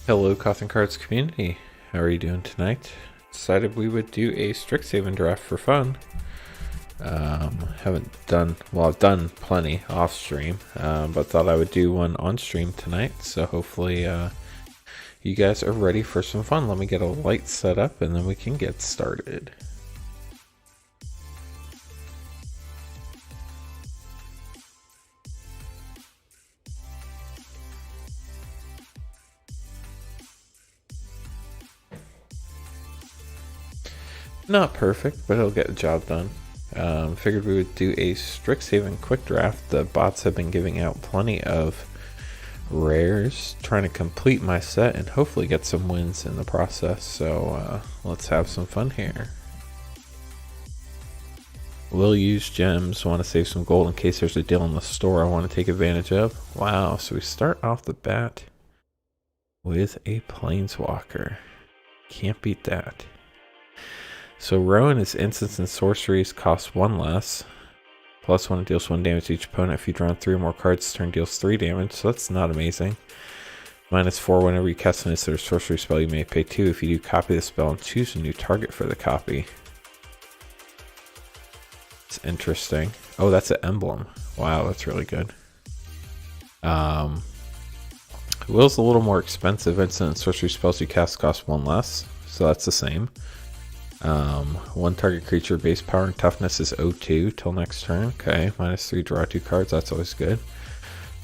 Hello, Cothern Cards community. How are you doing tonight? Decided we would do a Strixhaven draft for fun. Haven't done, well, I've done plenty off stream, but thought I would do one on stream tonight. So hopefully, you guys are ready for some fun. Let me get a light set up and then we can get started. Not perfect, but it'll get the job done. Figured we would do a Strixhaven quick draft. The bots have been giving out plenty of rares, trying to complete my set and hopefully get some wins in the process. So let's have some fun here. Will use gems, want to save some gold in case there's a deal in the store I want to take advantage of. Wow, so we start off the bat with a planeswalker. Can't beat that. So Rowan is instants and sorceries, cost 1 less. +1, it deals 1 damage to each opponent. If you draw 3 or more cards, this turn deals 3 damage, so that's not amazing. -4, whenever you cast an instant or sorcery spell, you may pay 2. If you do, copy the spell and choose a new target for the copy. It's interesting. Oh, that's an emblem. Wow, that's really good. Will's a little more expensive. Instant and sorcery spells you cast cost 1 less, so that's the same. 1 target creature base power and toughness is 0-2 till next turn. Okay, -3, draw 2 cards, that's always good.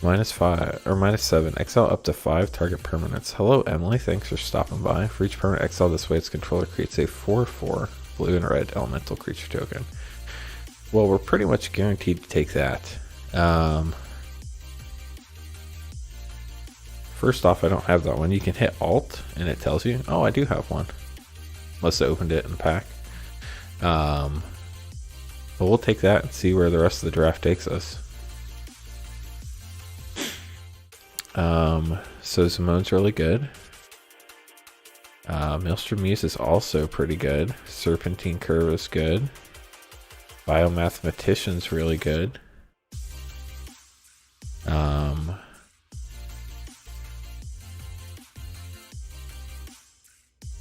-5 or -7, exile up to 5 target permanents. Hello Emily, thanks for stopping by. For each permanent exile this way, its controller creates a 4/4 blue and red elemental creature token. Well, we're pretty much guaranteed to take that. First off, I don't have that one. You can hit Alt and it tells you, oh, I do have one. Must have opened it in pack. But we'll take that and see where the rest of the draft takes us. So Zimone's really good. Maelstrom Muse is also pretty good. Serpentine Curve is good. Biomathematician's really good.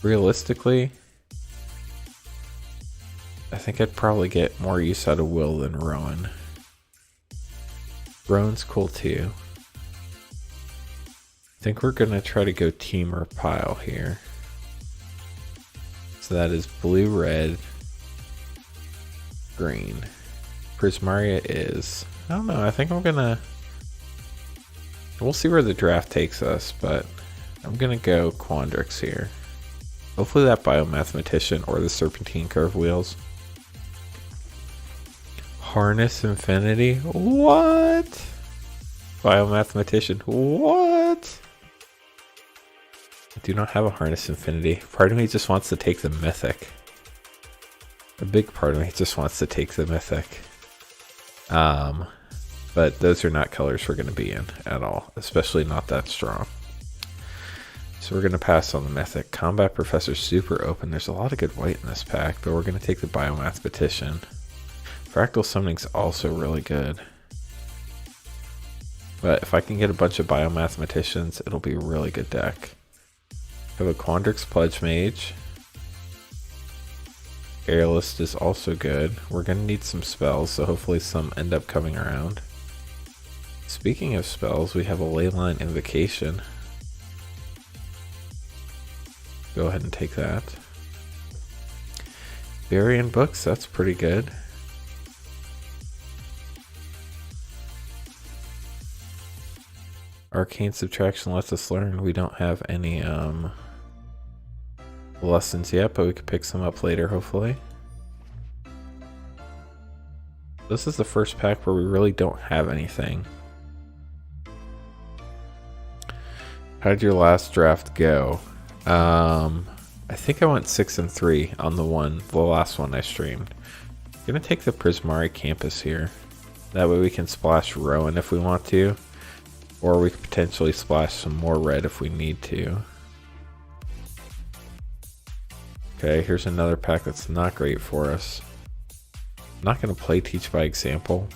Realistically, I think I'd probably get more use out of Will than Rowan. Rowan's cool too. I think we're gonna try to go team or pile here. So that is blue, red, green. Prismaria is, I don't know, I think I'm gonna, we'll see where the draft takes us, but I'm gonna go Quandrix here. Hopefully that Biomathematician or the Serpentine Curve wheels. Harness Infinity? What? Biomathematician? What? I do not have a Harness Infinity. Part of me just wants to take the Mythic. A big part of me just wants to take the Mythic. But those are not colors we're going to be in at all, especially not that strong. So we're going to pass on the Mythic. Combat Professor super open. There's a lot of good white in this pack, but we're going to take the Biomathematician. Fractal Summoning's also really good. But if I can get a bunch of Biomathematicians, it'll be a really good deck. I have a Quandrix Pledge Mage. Airlist is also good. We're going to need some spells, so hopefully some end up coming around. Speaking of spells, we have a Leyline Invocation. Go ahead and take that. Variant Books, that's pretty good. Arcane Subtraction lets us learn. We don't have any lessons yet, but we could pick some up later, hopefully. This is the first pack where we really don't have anything. How did your last draft go? I think I went 6-3 on the last one I streamed. I'm gonna take the Prismari Campus here. That way we can splash Rowan if we want to. Or we could potentially splash some more red if we need to. Okay, here's another pack that's not great for us. I'm not going to play Teach by Example.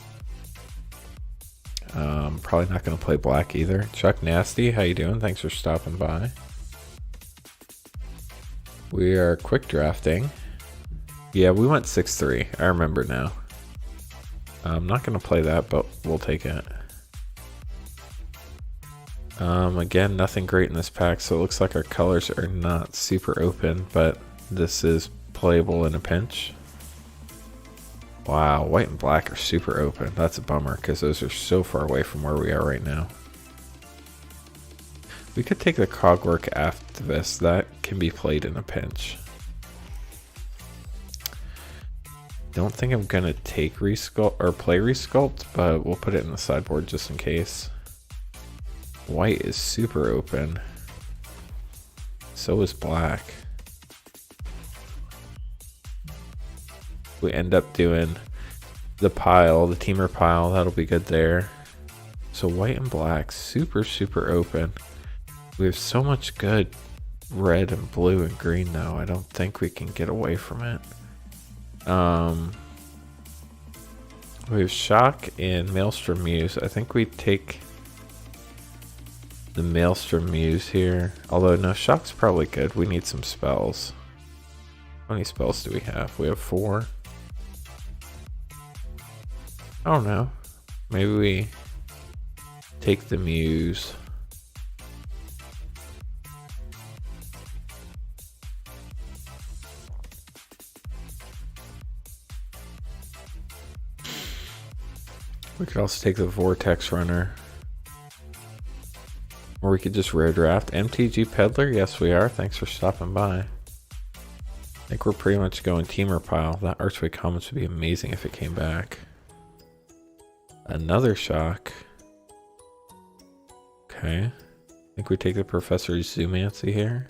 Probably not going to play black either. Chuck Nasty, how you doing? Thanks for stopping by. We are quick drafting. Yeah, we went 6-3. I remember now. I'm not going to play that, but we'll take it. Again, nothing great in this pack, so it looks like our colors are not super open, but this is playable in a pinch. Wow, white and black are super open. That's a bummer, because those are so far away from where we are right now. We could take the Cogwork Activist. That can be played in a pinch. Don't think I'm going to take Resculpt or play Resculpt, but we'll put it in the sideboard just in case. White is super open. So is black. We end up doing the pile, the teamer pile. That'll be good there. So white and black, super open. We have so much good red and blue and green though. I don't think we can get away from it. We have Shock and Maelstrom Muse. I think we take the Maelstrom Muse here. Although no, Shock's probably good. We need some spells. How many spells do we have? We have 4. I don't know. Maybe we take the Muse. We could also take the Vortex Runner. Or we could just rare draft. MTG Peddler? Yes, we are. Thanks for stopping by. I think we're pretty much going teamer pile. That Archway Commons would be amazing if it came back. Another Shock. Okay. I think we take the Professor's Zoomancy here.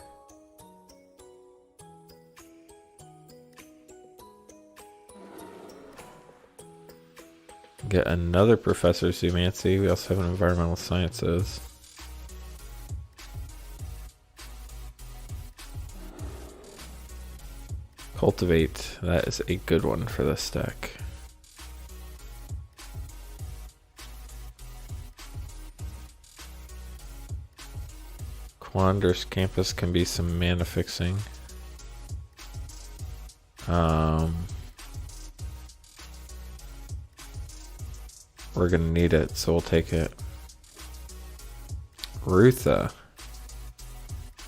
Get another Professor's Zoomancy. We also have an Environmental Sciences. Cultivate. That is a good one for this deck. Quandr's Campus can be some mana fixing. We're gonna need it, so we'll take it. Rutha.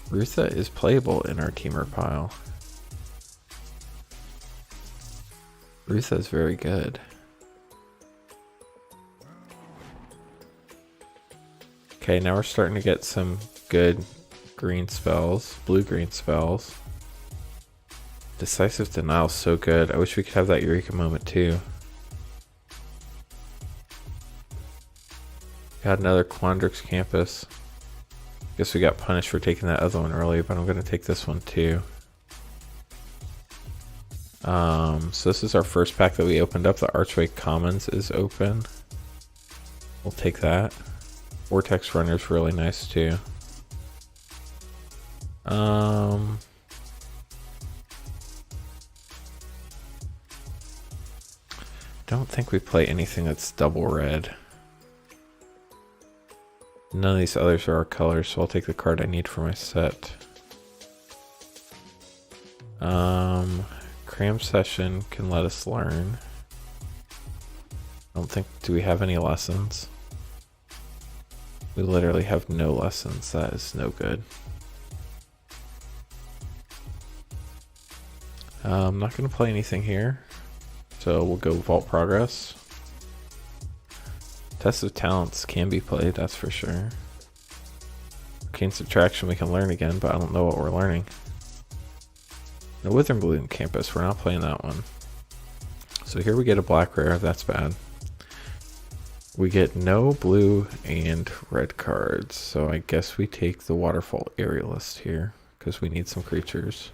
Rutha is playable in our teamer pile. Rutha is very good. Okay, now we're starting to get some good green spells, blue-green spells. Decisive Denial is so good. I wish we could have that Eureka moment too. Got another Quandrix Campus. Guess we got punished for taking that other one early, but I'm going to take this one too. So this is our first pack that we opened up. The Archway Commons is open. We'll take that. Vortex Runner is really nice too. Don't think we play anything that's double red. None of these others are our colors, so I'll take the card I need for my set. Cram Session can let us learn. I don't think, do we have any lessons? We literally have no lessons. That is no good. I'm not going to play anything here, so we'll go Vault Progress. Test of Talents can be played, that's for sure. Arcane Subtraction we can learn again, but I don't know what we're learning. The Withering Bloom Campus, we're not playing that one. So here we get a black rare, that's bad. We get no blue and red cards, so I guess we take the Waterfall Aerialist here, because we need some creatures.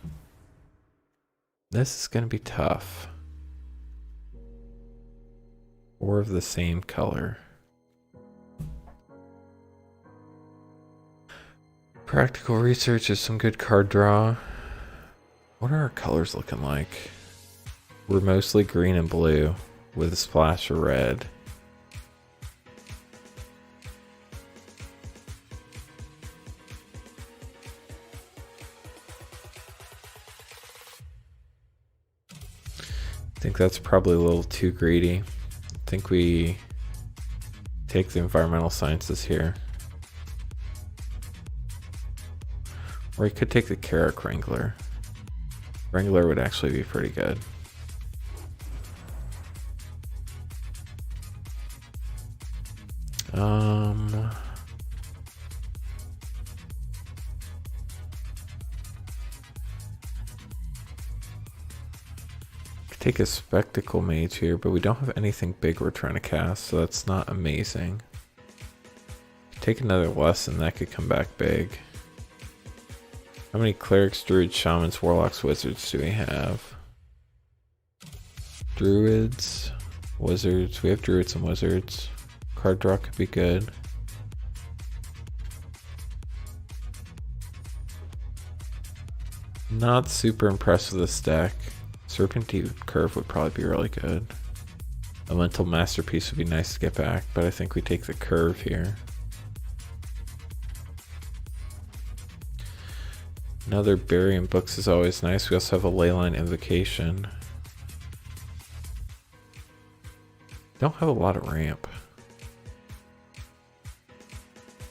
This is going to be tough. 4 of the same color. Practical Research is some good card draw. What are our colors looking like? We're mostly green and blue with a splash of red. think that's probably a little too greedy. I think we take the environmental sciences here. Or you could take the Carrick Wrangler. Wrangler would actually be pretty good. Could take a Spectacle Mage here, but we don't have anything big we're trying to cast, so that's not amazing. Take another lesson, that could come back big. How many clerics, druids, shamans, warlocks, wizards do we have? Druids, wizards. We have druids and wizards. Card draw could be good. Not super impressed with this deck. Serpentine Curve would probably be really good. Elemental Masterpiece would be nice to get back, but I think we take the curve here. Another Burying Books is always nice. We also have a Leyline Invocation. Don't have a lot of ramp.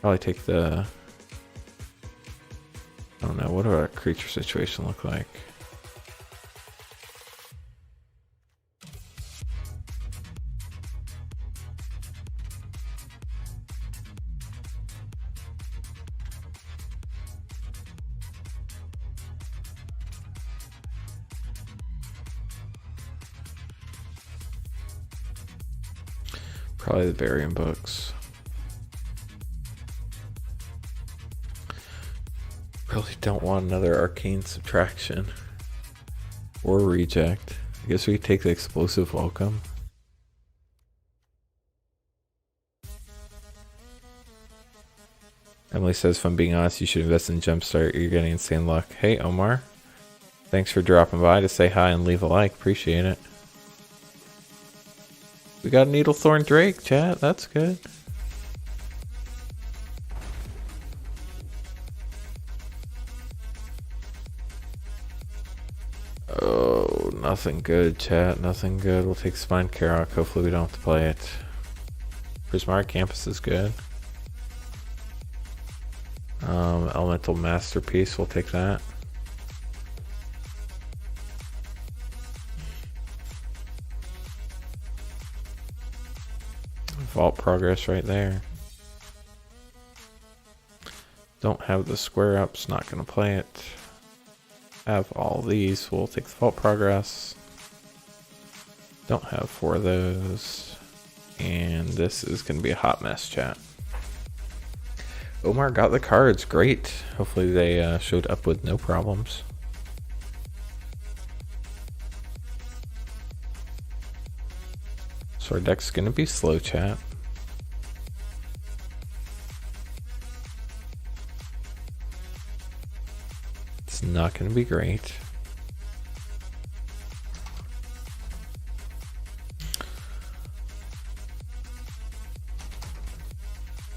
Probably take the... I don't know, what would our creature situation look like? Probably the Burying Books. Really don't want another Arcane Subtraction. Or Reject. I guess we could take the Explosive Welcome. Emily says, if I'm being honest, you should invest in Jumpstart. You're getting insane luck. Hey, Omar. Thanks for dropping by to say hi and leave a like. Appreciate it. We got Needlethorn Drake, chat. That's good. Oh, nothing good, chat. Nothing good. We'll take Spine Karok. Hopefully we don't have to play it. Prismaric Campus is good. Elemental Masterpiece. We'll take that. Vault Progress right there. Don't have the square ups, not gonna play it. Have all these, we'll take the Vault Progress. Don't have 4 of those. And this is gonna be a hot mess, chat. Omar got the cards, great. Hopefully they showed up with no problems. So our deck's gonna be slow, chat. It's not gonna be great.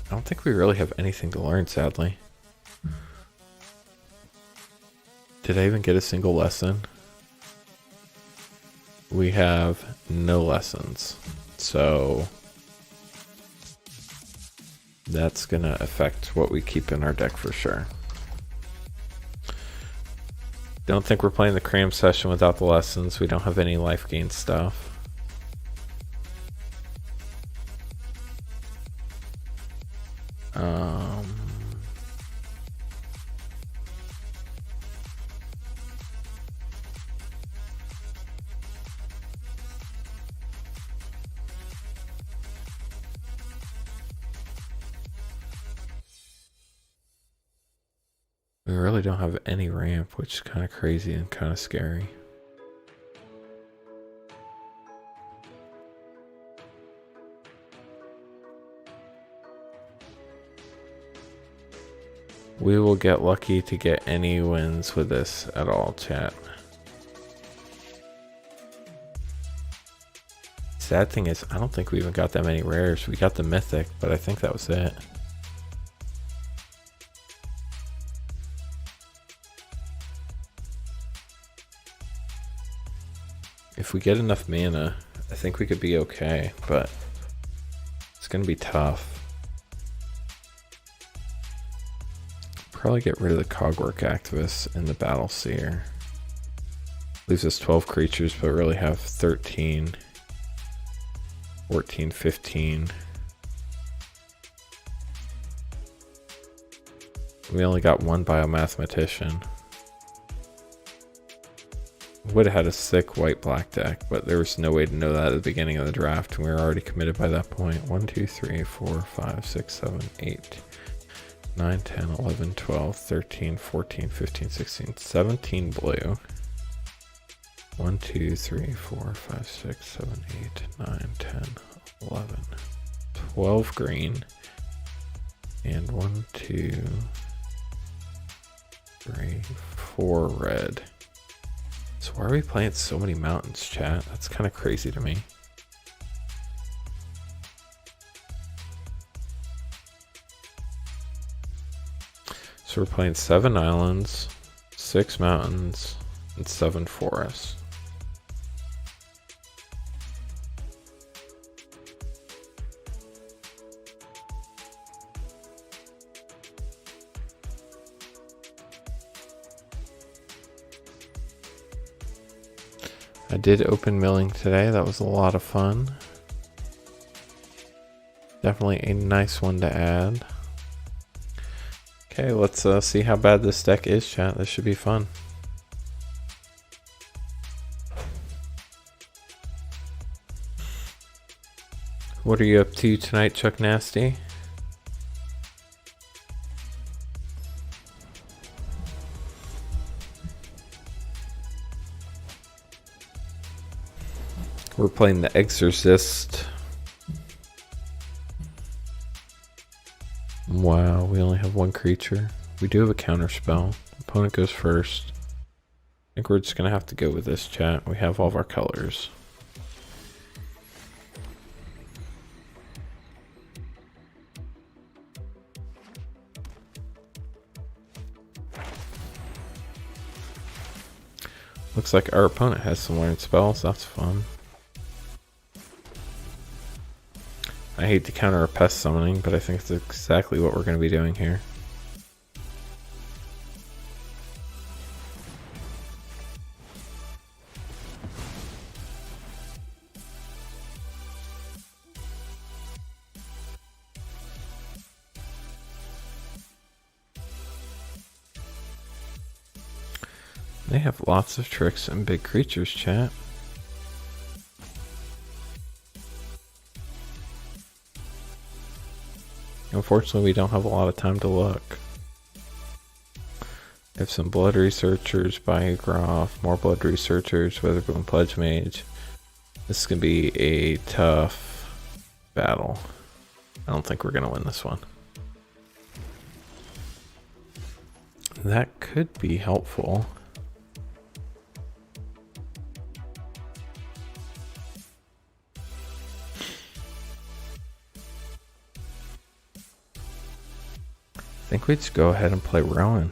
I don't think we really have anything to learn, sadly. Did I even get a single lesson? We have no lessons. So that's gonna affect what we keep in our deck for sure. Don't think we're playing the cram session without the lessons. We don't have any life gain stuff. We really don't have any ramp, which is kind of crazy and kind of scary. We will get lucky to get any wins with this at all, chat. Sad thing is, I don't think we even got that many rares. We got the mythic, but I think that was it. If if we get enough mana, I think we could be okay, but it's gonna be tough. Probably get rid of the Cogwork Activist and the Battle Seer. Leaves us 12 creatures, but really have 13, 14, 15. We only got one Biomathematician. Would have had a sick white-black deck, but there was no way to know that at the beginning of the draft, and we were already committed by that point. 1, 2, 3, 4, 5, 6, 7, 8, 9, 10, 11, 12, 13, 14, 15, 16, 17 blue. 1, 2, 3, 4, 5, 6, 7, 8, 9, 10, 11, 12 green. And 1, 2, 3, 4 red. So why are we playing so many mountains, chat? That's kind of crazy to me. So we're playing 7 islands, 6 mountains, and 7 forests. I did open milling today. That was a lot of fun. Definitely a nice one to add. Okay, let's see how bad this deck is, chat. This should be fun. What are you up to tonight, Chuck Nasty? We're playing the Exorcist. Wow, we only have one creature. We do have a counter spell. Opponent goes first. I think we're just gonna have to go with this, chat. We have all of our colors. Looks like our opponent has some learned spells. That's fun. I hate to counter a pest summoning, but I think it's exactly what we're going to be doing here. They have lots of tricks and big creatures, chat. Unfortunately, we don't have a lot of time to look. We have some Blood Researchers, Biogroff, more Blood Researchers, Weatherboom Pledge Mage. This is going to be a tough battle. I don't think we're going to win this one. That could be helpful. I think we just go ahead and play Rowan.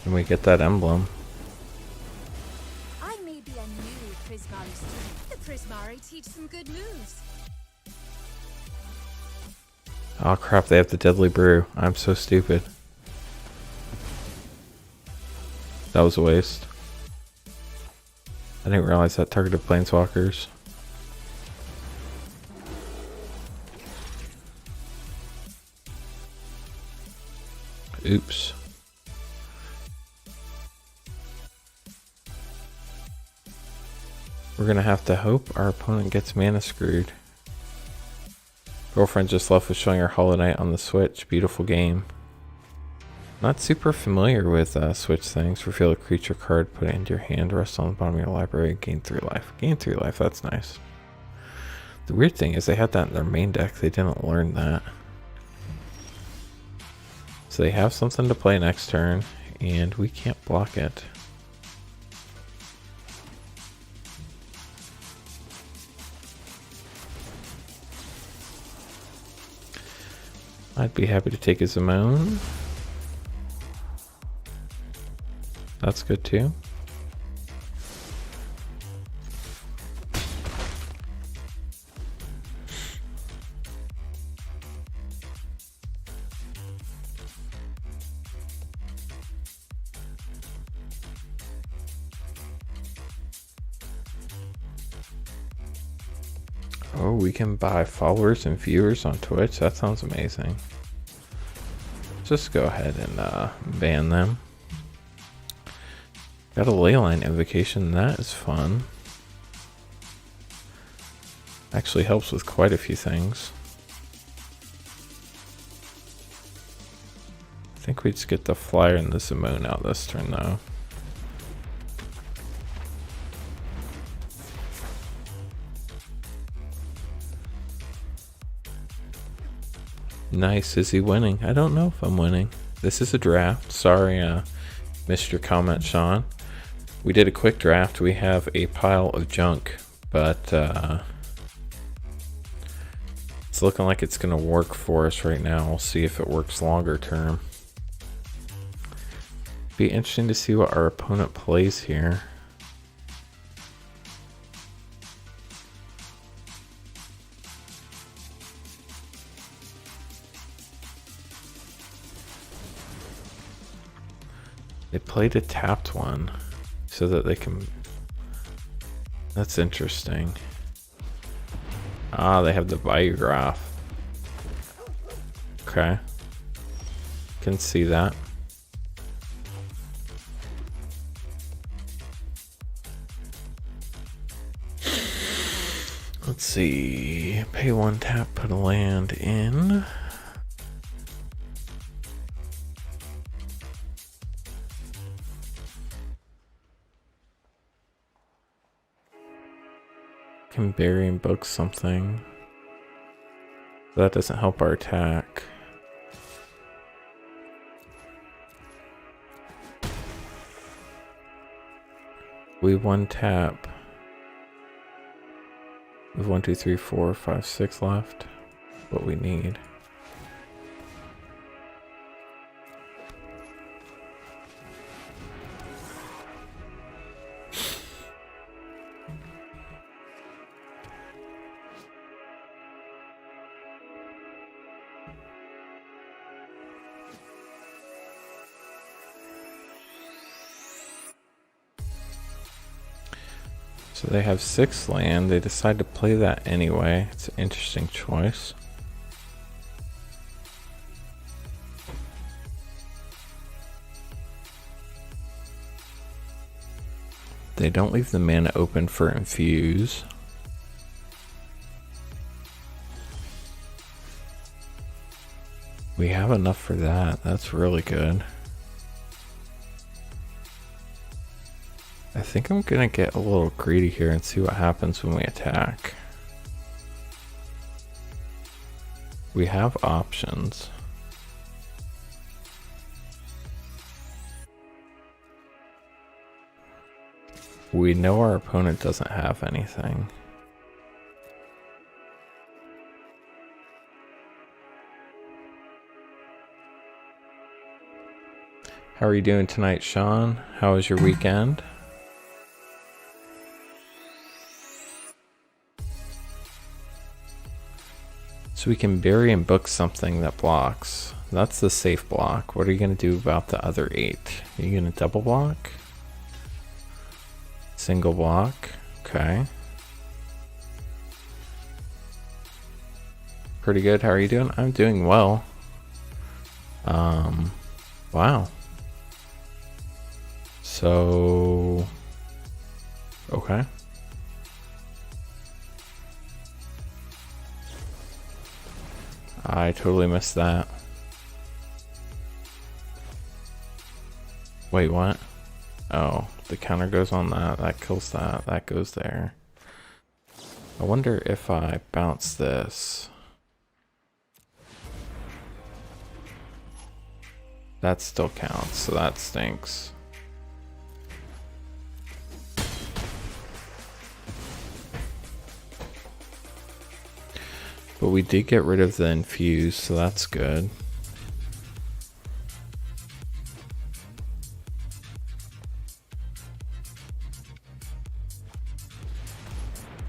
And we get that emblem. I may be a new Prismari student. The Prismari teach some good moves. Oh crap, they have the Deadly Brew. I'm so stupid. That was a waste. I didn't realize that targeted planeswalkers. Oops. We're gonna have to hope our opponent gets mana screwed. Girlfriend just left with showing her Hollow Knight on the Switch. Beautiful game. Not super familiar with Switch things. Reveal a creature card, put it into your hand, rest on the bottom of your library, gain 3 life. Gain 3 life, that's nice. The weird thing is they had that in their main deck. They didn't learn that. So they have something to play next turn, and we can't block it. I'd be happy to take a Zimone. That's good too. Oh, we can buy followers and viewers on Twitch. That sounds amazing. Just go ahead and ban them. Got a leyline invocation. That is fun. Actually helps with quite a few things. I think we just get the flyer and the Simone out this turn though. Nice. Is he winning? I don't know if I'm winning. This is a draft. Sorry, missed your comment, Sean. We did a quick draft. We have a pile of junk, but it's looking like it's going to work for us right now. We'll see if it works longer term. Be interesting to see what our opponent plays here. They played a tapped one so that they can... That's interesting. Ah, they have the biograph. Okay. Can see that. Let's see. Pay one tap, put a land in. Can bury and book something. That doesn't help our attack. We one tap. We have 1, 2, 3, 4, 5, 6 left. What we need. So they have 6 land. They decide to play that anyway. It's an interesting choice. They don't leave the mana open for infuse. We have enough for that. That's really good. I think I'm gonna get a little greedy here and see what happens when we attack. We have options. We know our opponent doesn't have anything. How are you doing tonight, Sean? How was your weekend? So we can bury and book something that blocks. That's the safe block. What are you going to do about the other 8? Are you going to double block? Single block. Okay. Pretty good. How are you doing? I'm doing well. Wow. So, okay. I totally missed that. Wait, what? Oh, the counter goes on that. That kills that. That goes there. I wonder if I bounce this. That still counts, so that stinks. But we did get rid of the infuse, so that's good.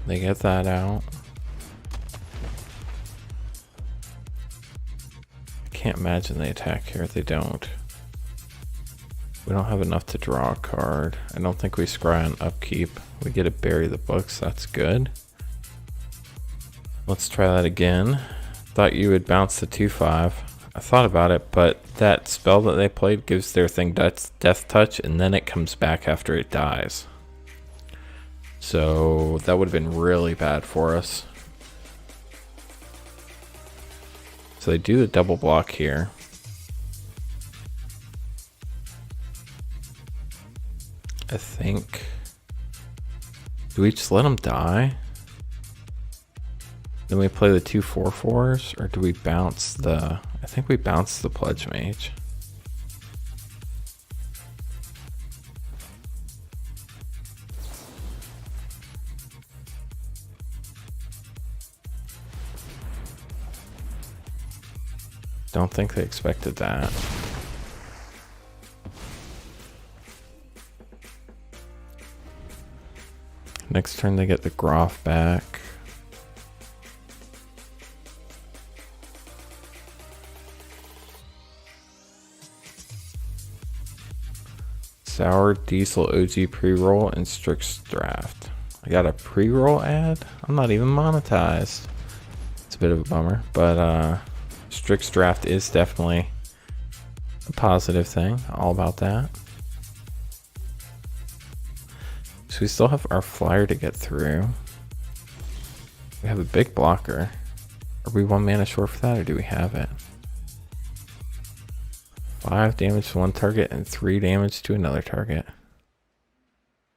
They get that out. I can't imagine they attack here if they don't. We don't have enough to draw a card. I don't think we scry on upkeep. We get to bury the books, that's good. Let's try that again. Thought you would bounce the 2/5. I thought about it, but that spell that they played gives their thing death touch, and then it comes back after it dies. So that would have been really bad for us. So they do the double block here. I think. Do we just let them die? Then we play the 2 4/4s, or do we bounce the... I think we bounce the Pledge Mage. Don't think they expected that. Next turn they get the Groff back. Sour Diesel OG pre-roll and Strix draft. I got a pre-roll ad? I'm not even monetized. It's a bit of a bummer, but Strix draft is definitely a positive thing. All about that. So we still have our flyer to get through. We have a big blocker. Are we 1 mana short for that, or do we have it? 5 damage to one target and 3 damage to another target.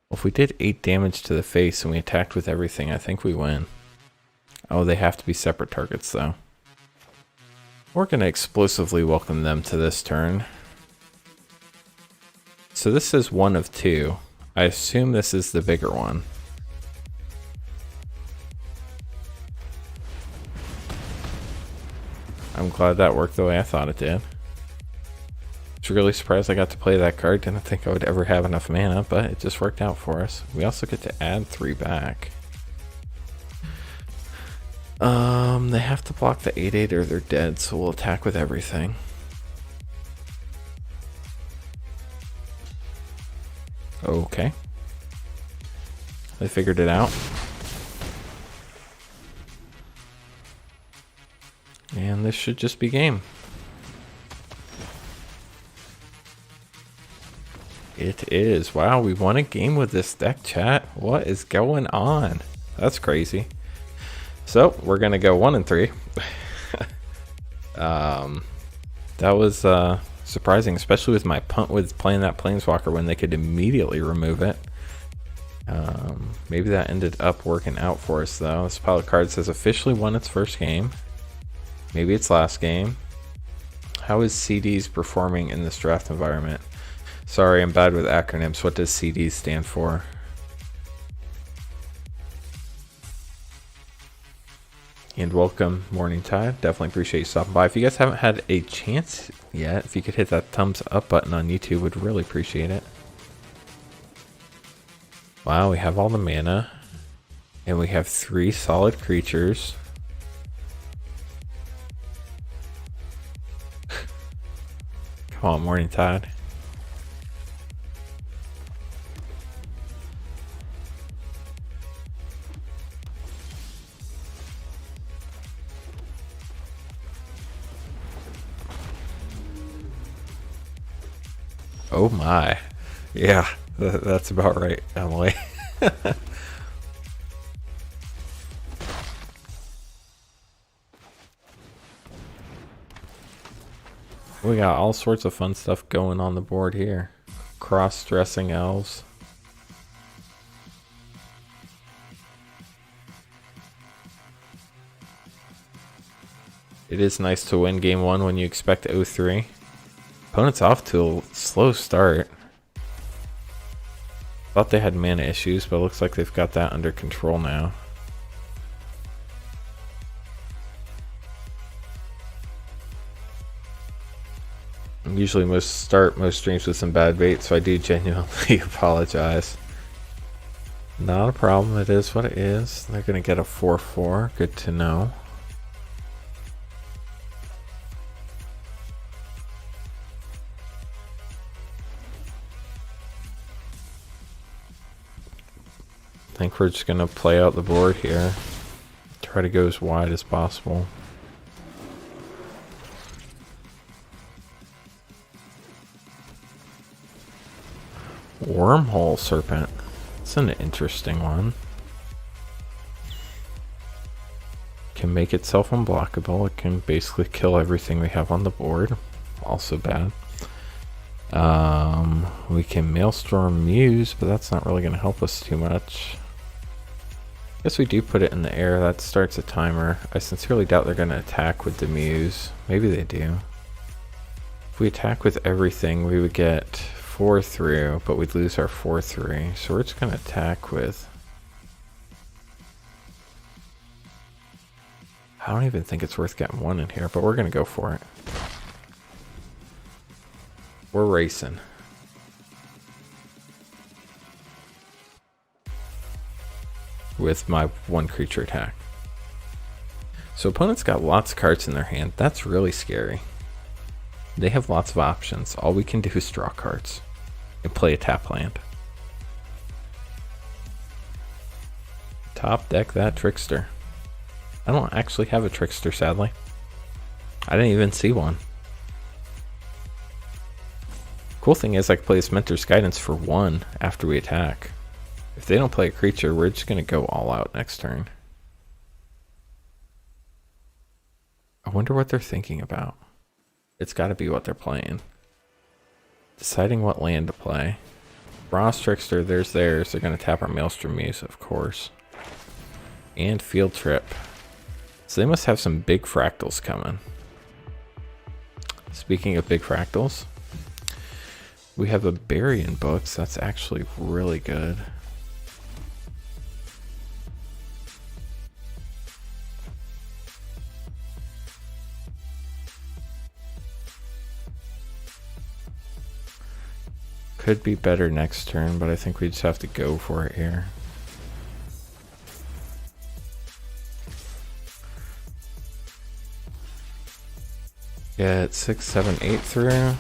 Well, if we did 8 damage to the face and we attacked with everything, I think we win. Oh, they have to be separate targets though. We're going to explosively welcome them to this turn. So this is 1 of 2. I assume this is the bigger one. I'm glad that worked the way I thought it did. I was really surprised I got to play that card. Didn't think I would ever have enough mana, but it just worked out for us. We also get to add 3 back. They have to block the 8/8 or they're dead, so we'll attack with everything. Okay. They figured it out. And this should just be game. It is. Wow, we won a game with this deck, chat. What is going on? That's crazy. So we're gonna go 1 and 3. That was surprising, especially with my punt with playing that Planeswalker when they could immediately remove it. Maybe that ended up working out for us though. This pile of cards has officially won its first game. Maybe its last game. How is CDs performing in this draft environment? Sorry, I'm bad with acronyms. What does CDs stand for? And welcome, Morning Tide. Definitely appreciate you stopping by. If you guys haven't had a chance yet, if you could hit that thumbs up button on YouTube, would really appreciate it. Wow, we have all the mana. And we have 3 solid creatures. Come on, Morning Tide. Oh my. Yeah, that's about right, Emily. We got all sorts of fun stuff going on the board here. Cross-dressing elves. It is nice to win game 1 when you expect 0-3. Opponent's off to a slow start. Thought they had mana issues, but it looks like they've got that under control now. Usually most streams with some bad bait, so I do genuinely apologize. Not a problem, it is what it is. They're gonna get a 4/4, good to know. I think we're just gonna play out the board here. Try to go as wide as possible. Wormhole Serpent. It's an interesting one. Can make itself unblockable. It can basically kill everything we have on the board. Also bad. We can Maelstrom Muse, but that's not really going to help us too much. Guess we do put it in the air. That starts a timer. I sincerely doubt they're going to attack with the Muse. Maybe they do. If we attack with everything, we would get 4 through, but we'd lose our 4-3. So we're just going to attack with... I don't even think it's worth getting 1 in here, but we're going to go for it. We're racing. With my 1 creature attack. So opponents got lots of cards in their hand. That's really scary. They have lots of options. All we can do is draw cards and play a tap land. Top deck that Trickster. I don't actually have a Trickster, sadly. I didn't even see one. Cool thing is I can play this Mentor's Guidance for 1 after we attack. If they don't play a creature, we're just going to go all out next turn. I wonder what they're thinking about. It's got to be what they're playing. Deciding what land to play. Bronze Trickster, there's theirs. They're going to tap our Maelstrom Muse, of course. And Field Trip. So they must have some big fractals coming. Speaking of big fractals, we have a Barian Books. That's actually really good. Could be better next turn, but I think we just have to go for it here. Get 6, 7, 8 through.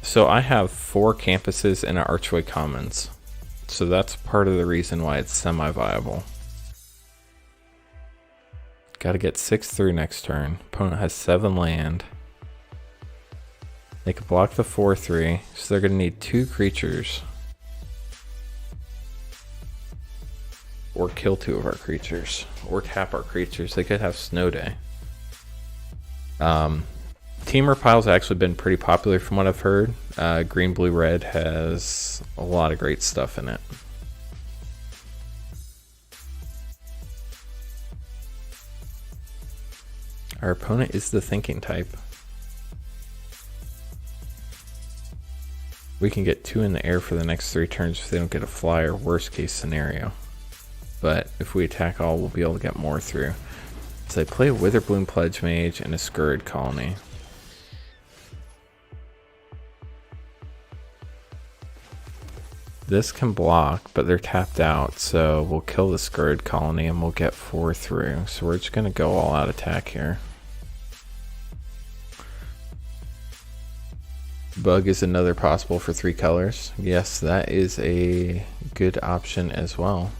So I have 4 campuses and an Archway Commons. So that's part of the reason why it's semi-viable. Gotta get 6 through next turn. Opponent has 7 land. They can block the 4-3, so they're gonna need 2 creatures. Or kill 2 of our creatures. Or tap our creatures. They could have Snow Day. Teamer Pile's actually been pretty popular from what I've heard. Green, Blue, Red has a lot of great stuff in it. Our opponent is the thinking type. We can get 2 in the air for the next 3 turns if they don't get a flyer, worst case scenario. But if we attack all, we'll be able to get more through. So I play a Witherbloom Pledge Mage and a Scurrid Colony. This can block, but they're tapped out, so we'll kill the Scurrid Colony and we'll get 4 through. So we're just going to go all out attack here. Bug is another possible for 3 colors. Yes, that is a good option as well.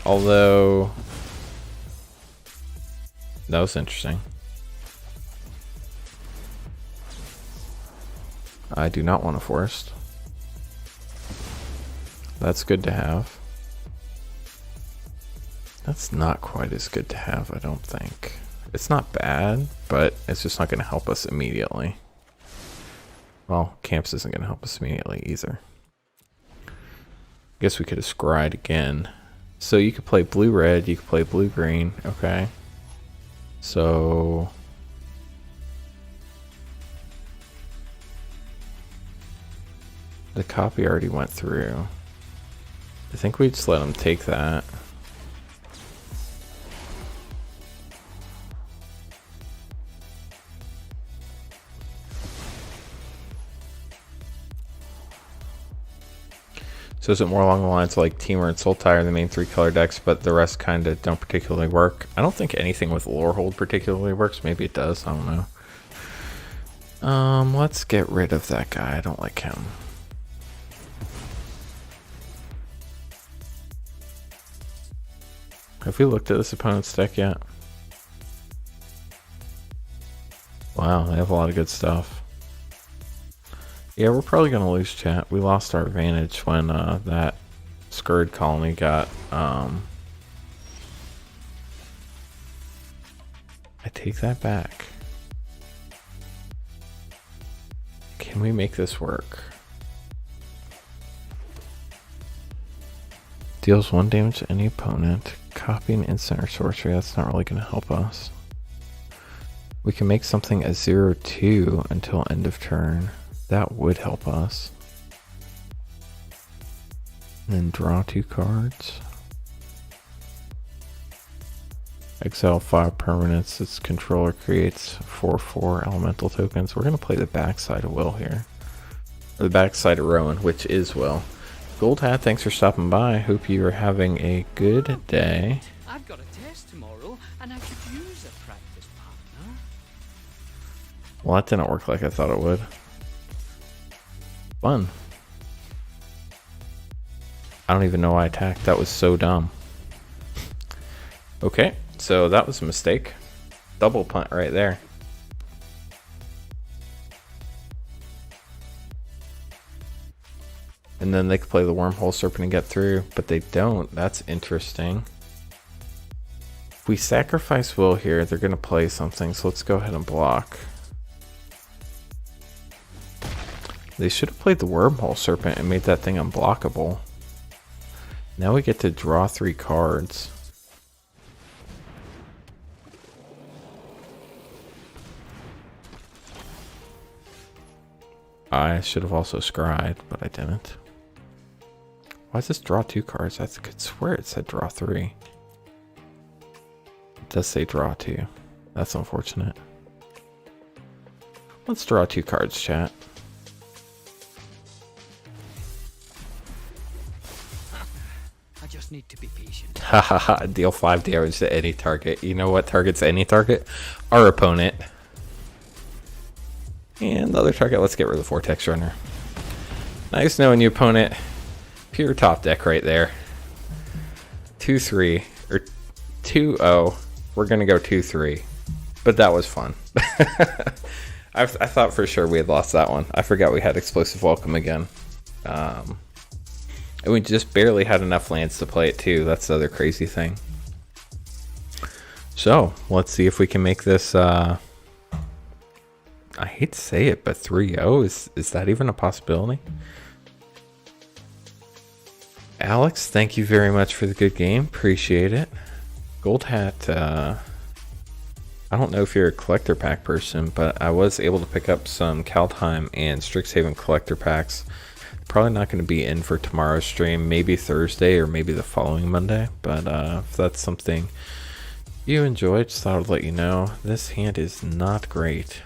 Although, that was interesting. I do not want a forest. That's good to have. That's not quite as good to have, I don't think. It's not bad, but it's just not going to help us immediately. Well, Camps isn't going to help us immediately either. Guess we could have scryed again. So you could play blue-red, you could play blue-green, okay. So... the copy already went through. I think we just let them take that. So is it more along the lines like Teamer and Sultai are the main 3 color decks, but the rest kind of don't particularly work? I don't think anything with Lorehold particularly works. Maybe it does. I don't know. Let's get rid of that guy. I don't like him. Have we looked at this opponent's deck yet? Wow, they have a lot of good stuff. Yeah, we're probably going to lose, chat. We lost our advantage when that Scourge colony got... I take that back. Can we make this work? Deals 1 damage to any opponent. Copying instant or sorcery, that's not really going to help us. We can make something a 0/2 until end of turn. That would help us. And then draw 2 cards. Exile 5 permanents. Its controller creates 4/4 elemental tokens. We're going to play the backside of Will here. Or the backside of Rowan, which is Will. Gold Hat, thanks for stopping by. Hope you are having a good day. I've got a test tomorrow, and I could use a practice partner. Well, that didn't work like I thought it would. Fun. I don't even know why I attacked. That was so dumb. Okay, so that was a mistake. Double punt right there. And then they could play the Wormhole Serpent and get through, but they don't. That's interesting. If we sacrifice Will here, they're going to play something, so let's go ahead and block. They should have played the Wormhole Serpent and made that thing unblockable. Now we get to draw 3 cards. I should have also scryed, but I didn't. Why does this draw 2 cards? I could swear it said draw 3. It does say draw 2. That's unfortunate. Let's draw 2 cards, chat. I just need to be patient. Hahaha, deal 5 damage to any target. You know what targets any target? Our opponent. And the other target, let's get rid of the Vortex Runner. Nice knowing you, opponent. Pure top deck right there. 2-3, or 2-0. We're going to go 2-3. But that was fun. I thought for sure we had lost that one. I forgot we had Explosive Welcome again. And we just barely had enough lands to play it too. That's the other crazy thing. So, let's see if we can make this... I hate to say it, but 3-0, is that even a possibility? Alex, thank you very much for the good game. Appreciate it. Gold Hat, I don't know if you're a collector pack person, but I was able to pick up some Kaldheim and Strixhaven collector packs. Probably not going to be in for tomorrow's stream, maybe Thursday or maybe the following Monday, but if that's something you enjoy, just thought I'd let you know. This hand is not great.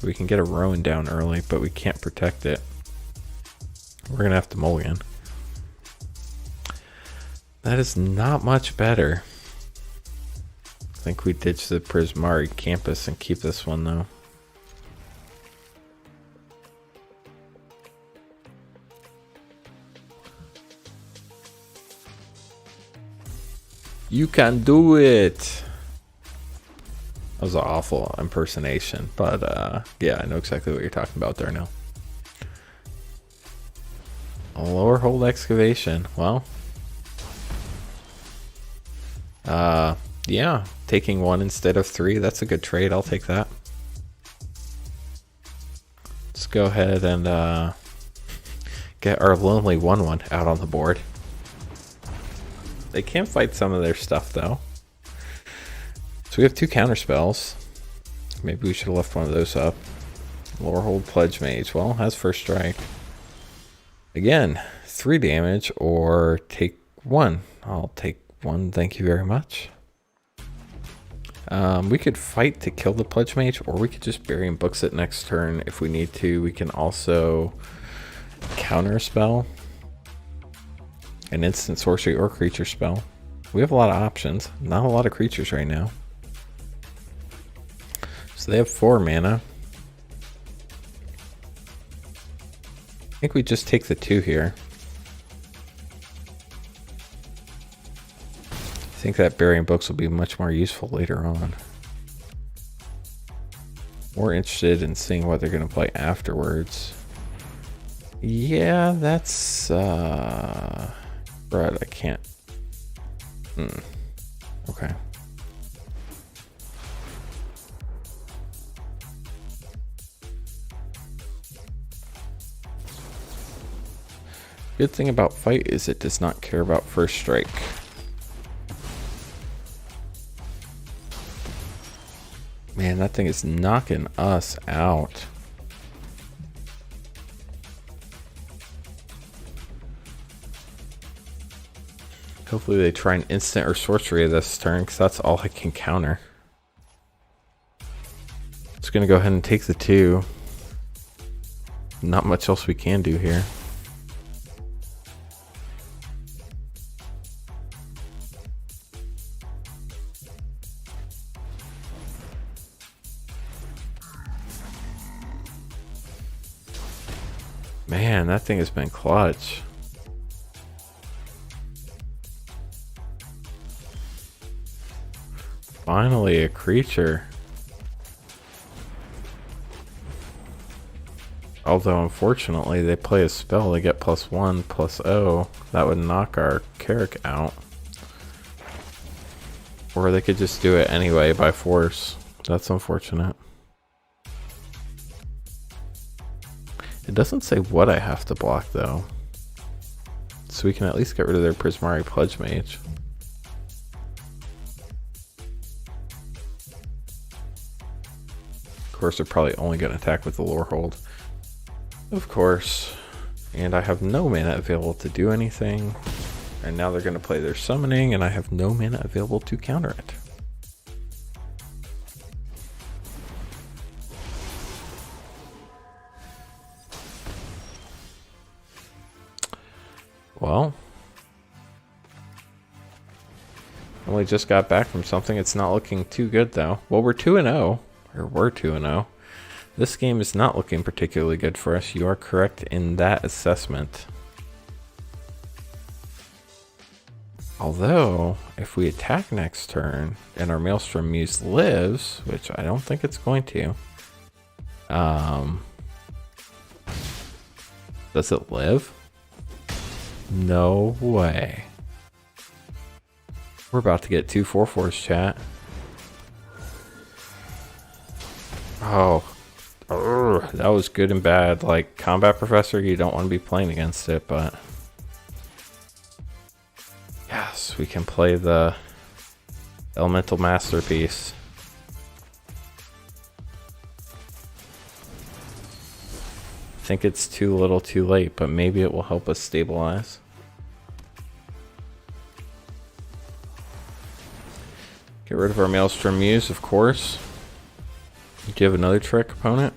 We can get a Rowan down early, but we can't protect it. We're going to have to mulligan. That is not much better. I think we ditch the Prismari campus and keep this one, though. You can do it! That was an awful impersonation, but yeah, I know exactly what you're talking about there now. A lower hold excavation. Well, yeah, taking 1 instead of 3, that's a good trade. I'll take that. Let's go ahead and get our lonely 1/1 out on the board. They can fight some of their stuff though. So we have 2 counter spells. Maybe we should have left one of those up. Lower hold Pledge Mage. Well, has first strike. Again, 3 damage or take 1. I'll take 1, thank you very much. We could fight to kill the Pledge Mage, or we could just bury and books it next turn if we need to. We can also counter a spell, an instant sorcery or creature spell. We have a lot of options, not a lot of creatures right now. So they have 4 mana. I think we just take the 2 here. think that burying books will be much more useful later on. More interested in seeing what they're going to play afterwards. Yeah, that's right, I can't. Okay. Good thing about fight is it does not care about first strike. Man, that thing is knocking us out. Hopefully they try an instant or sorcery this turn, because that's all I can counter. Just gonna go ahead and take the 2. Not much else we can do here. Man, that thing has been clutch. Finally, a creature. Although, unfortunately, they play a spell, they get +1/+0. That would knock our Carrick out. Or they could just do it anyway by force. That's unfortunate. It doesn't say what I have to block, though. So we can at least get rid of their Prismari Pledge Mage. Of course, they're probably only going to attack with the Lore Hold. Of course. And I have no mana available to do anything. And now they're going to play their summoning, and I have no mana available to counter it. Well, only just got back from something. It's not looking too good, though. Well, we're 2-0, or we're 2-0. This game is not looking particularly good for us. You are correct in that assessment. Although, if we attack next turn and our Maelstrom Muse lives, which I don't think it's going to, does it live? No way. We're about to get 2 4/4s, chat. Oh, that was good and bad. Like, Combat Professor, you don't want to be playing against it, but yes, we can play the Elemental Masterpiece. I think it's too little too late, but maybe it will help us stabilize. Get rid of our Maelstrom Muse, of course. Do you have another trick, opponent?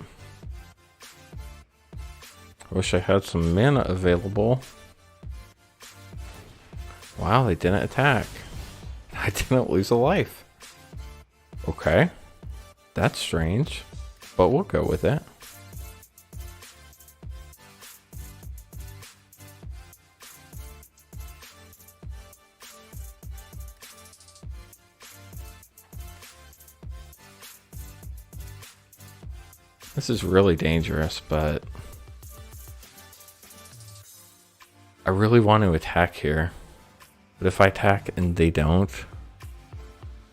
I wish I had some mana available. Wow, they didn't attack. I didn't lose a life. Okay. That's strange, but we'll go with it. This is really dangerous, but I really want to attack here. But if I attack and they don't,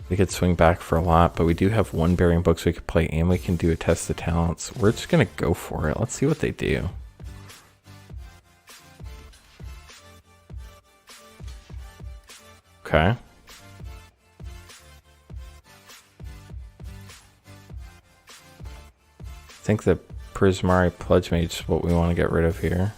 they could swing back for a lot. But we do have 1 Burying Books we could play, and we can do a Test of Talents. We're just going to go for it. Let's see what they do. Okay. I think the Prismari Pledge Mage is what we want to get rid of here.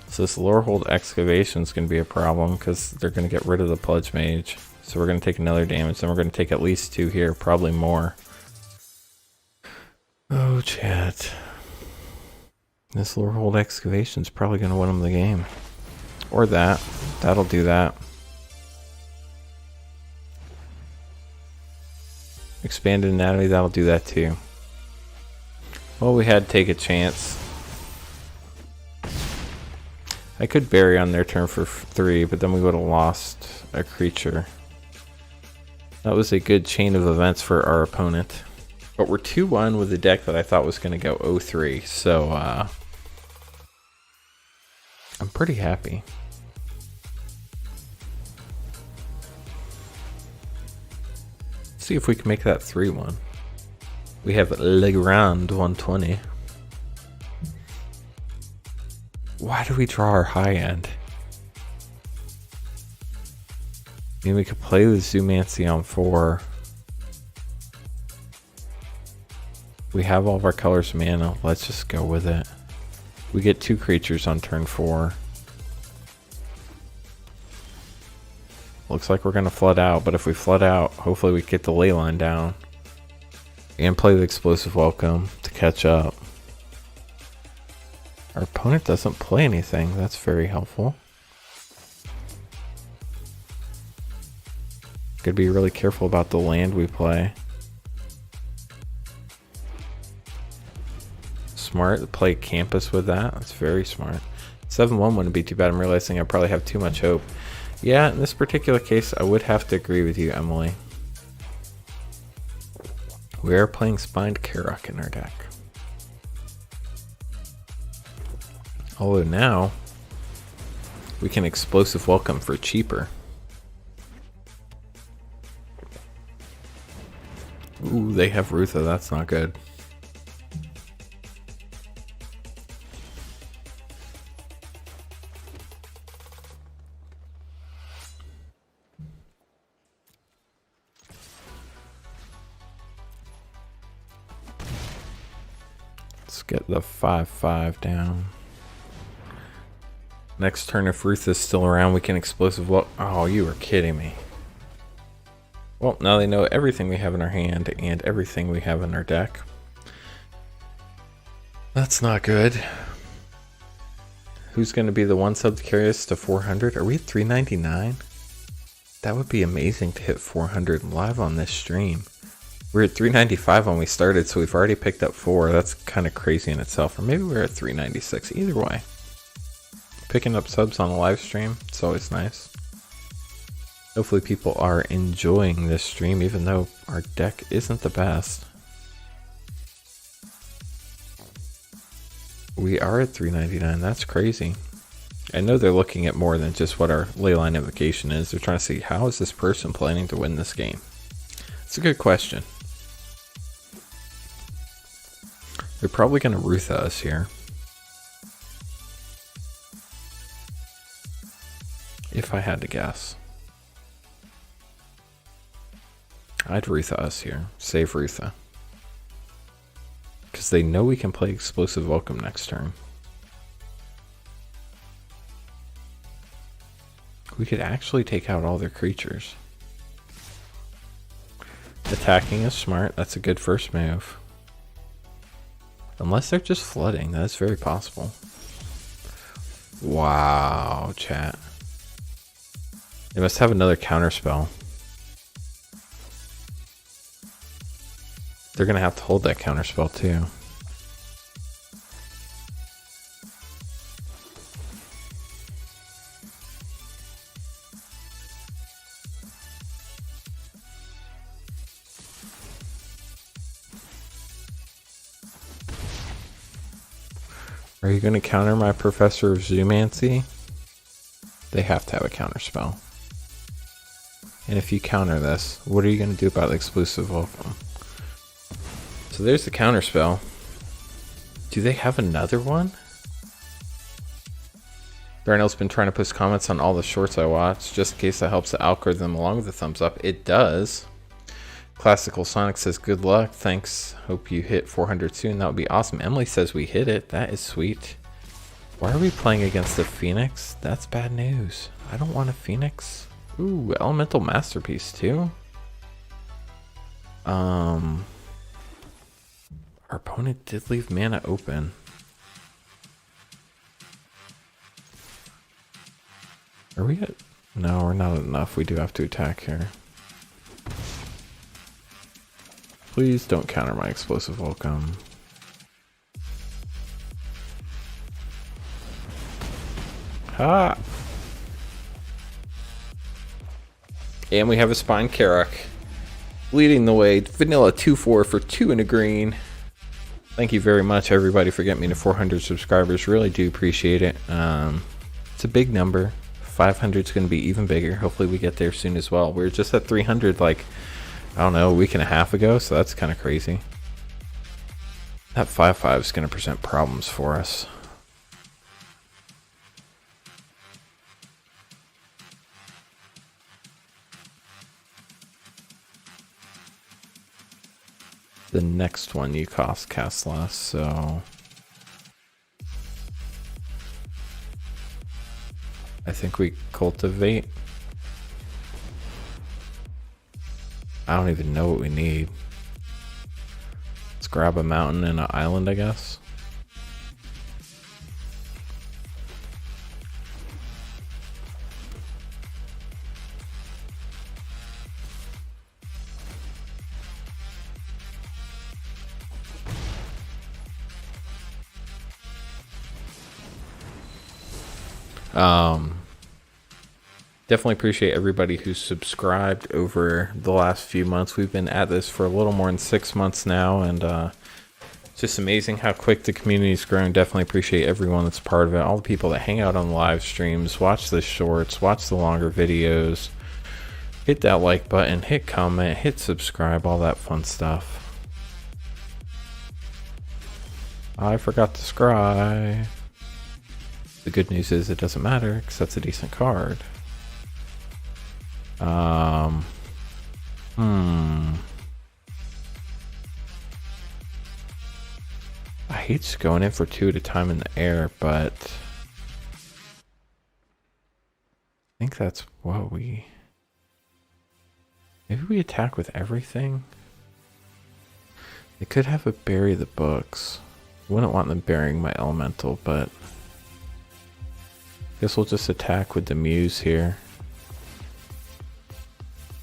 So this Lore Hold Excavation is going to be a problem because they're going to get rid of the Pledge Mage. So we're going to take another damage, then we're going to take at least 2 here, probably more. Oh, chat. This Lore Hold Excavation is probably going to win them the game. Or that. That'll do that. Expanded Anatomy, that'll do that too. Well, we had to take a chance. I could bury on their turn for 3, but then we would have lost a creature. That was a good chain of events for our opponent. But we're 2-1 with a deck that I thought was going to go 0-3, so I'm pretty happy. Let's see if we can make that 3-1. We have Legrand 120. Why do we draw our high end? I mean, we could play with Zoomancy on 4. We have all of our colors mana. Let's just go with it. We get 2 creatures on turn 4. Looks like we're going to flood out, but if we flood out, hopefully we get the ley line down. And play the Explosive Welcome to catch up. Our opponent doesn't play anything. That's very helpful. Gotta be really careful about the land we play. Smart to play campus with that. That's very smart. 7-1 wouldn't be too bad. I'm realizing I probably have too much hope. Yeah, in this particular case, I would have to agree with you, Emily. We are playing Spined Karok in our deck. Although now, we can Explosive Welcome for cheaper. Ooh, they have Rutha. That's not good. Let's get the 5/5 down. Next turn, if Ruth is still around, we can Explosive Welcome. Oh, you are kidding me. Well, now they know everything we have in our hand and everything we have in our deck. That's not good. Who's going to be the one sub to carry us to 400? Are we at 399? That would be amazing to hit 400 live on this stream. We were at 395 when we started, so we've already picked up 4. That's kind of crazy in itself. Or maybe we're at 396. Either way. Picking up subs on a live stream, it's always nice. Hopefully people are enjoying this stream, even though our deck isn't the best. We are at 399, that's crazy. I know they're looking at more than just what our leyline invocation is. They're trying to see, how is this person planning to win this game? It's a good question. They're probably going to Rutha us here. If I had to guess. I'd Rutha us here. Save Rutha. Because they know we can play Explosive Welcome next turn. We could actually take out all their creatures. Attacking is smart. That's a good first move. Unless they're just flooding. That is very possible. Wow, chat. They must have another counterspell. They're going to have to hold that counterspell too. Are you going to counter my Professor of Zoomancy? They have to have a counterspell. And if you counter this, what are you going to do about the Explosive Welcome? So there's the counterspell. Do they have another one? Darnell's been trying to post comments on all the shorts I watch, just in case that helps the algorithm along with the thumbs up. It does. Classical Sonic says, good luck. Thanks. Hope you hit 400 soon. That would be awesome. Emily says we hit it. That is sweet. Why are we playing against the Phoenix? That's bad news. I don't want a Phoenix. Ooh, Elemental Masterpiece too. Our opponent did leave mana open. Are we at... No, we're not enough. We do have to attack here. Please don't counter my Explosive Welcome. Ha! And we have a Spine Karak leading the way. Vanilla 2-4 for 2 and a green. Thank you very much, everybody, for getting me to 400 subscribers. Really do appreciate it. It's a big number. 500 is going to be even bigger. Hopefully we get there soon as well. We were just at 300 like, I don't know, a week and a half ago, so that's kind of crazy. That 5-5 is going to present problems for us. The next one you cast less, so I think we cultivate. I don't even know what we need. Let's grab a mountain and an island, I guess. Definitely appreciate everybody who's subscribed over the last few months. We've been at this for a little more than 6 months now, and it's just amazing how quick the community's grown. Definitely appreciate everyone that's part of it. All the people that hang out on live streams, watch the shorts, watch the longer videos. Hit that like button, hit comment, hit subscribe, all that fun stuff. I forgot to scry. The good news is it doesn't matter because that's a decent card. I hate just going in for 2 at a time in the air, but I think that's what maybe we attack with everything. They could have it bury the books. Wouldn't want them burying my elemental, but I guess we'll just attack with the muse here.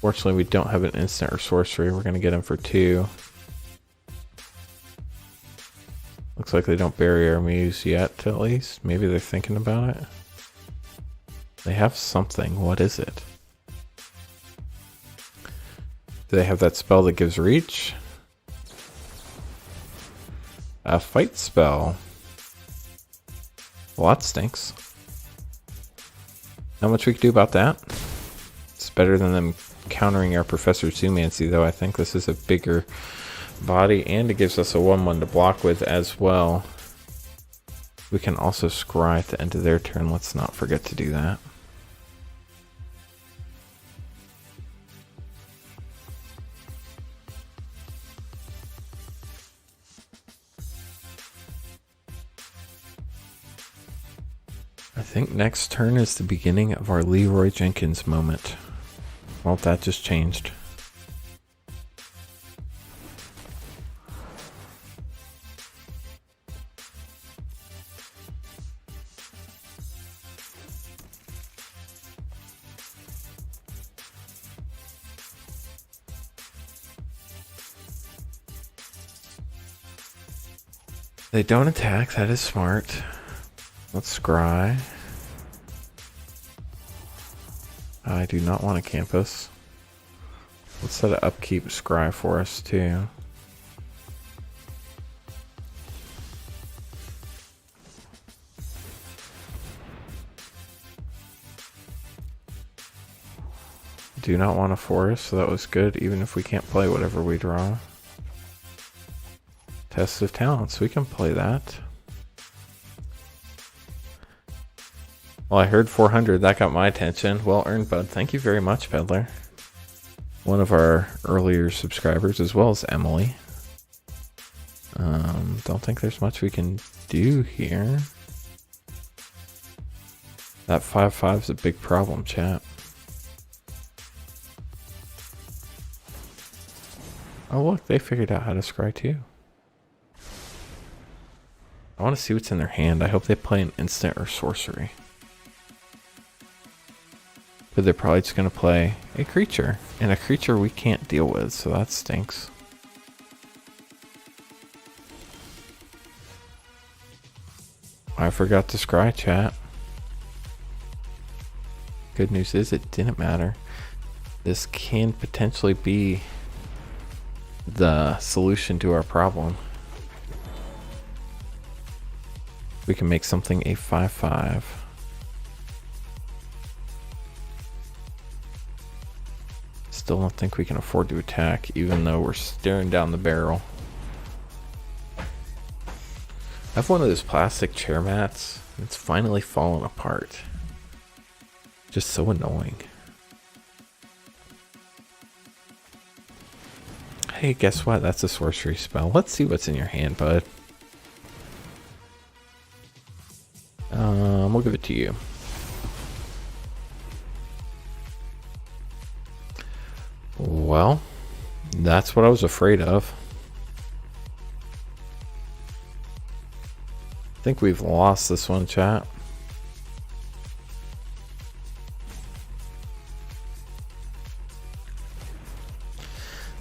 Fortunately, we don't have an instant or sorcery. We're going to get him for 2. Looks like they don't bury our muse yet, at least. Maybe they're thinking about it. They have something. What is it? Do they have that spell that gives reach? A fight spell. Well, that stinks. Not much we can do about that. It's better than them countering our Professor Zoomancy, though. I think this is a bigger body, and it gives us a 1/1 to block with as well. We can also scry at the end of their turn. Let's not forget to do that. I think next turn is the beginning of our Leroy Jenkins moment. Well, that just changed. They don't attack, that is smart. Let's scry. I do not want a campus. Let's set an upkeep scry for us too. Do not want a forest, so that was good, even if we can't play whatever we draw. Test of talents, we can play that. Well, I heard 400, that got my attention. Well earned, bud. Thank you very much, Peddler. One of our earlier subscribers, as well as Emily. Don't think there's much we can do here. That 5/5 is a big problem, chat. Oh look, they figured out how to scry too. I want to see what's in their hand. I hope they play an instant or sorcery. But they're probably just going to play a creature. And a creature we can't deal with, so that stinks. I forgot to scry, chat. Good news is it didn't matter. This can potentially be the solution to our problem. We can make something a 5/5. Still don't think we can afford to attack, even though we're staring down the barrel. I have one of those plastic chair mats. It's finally fallen apart. Just so annoying. Hey, guess what? That's a sorcery spell. Let's see what's in your hand, bud. We'll give it to you. Well, that's what I was afraid of. I think we've lost this one, chat.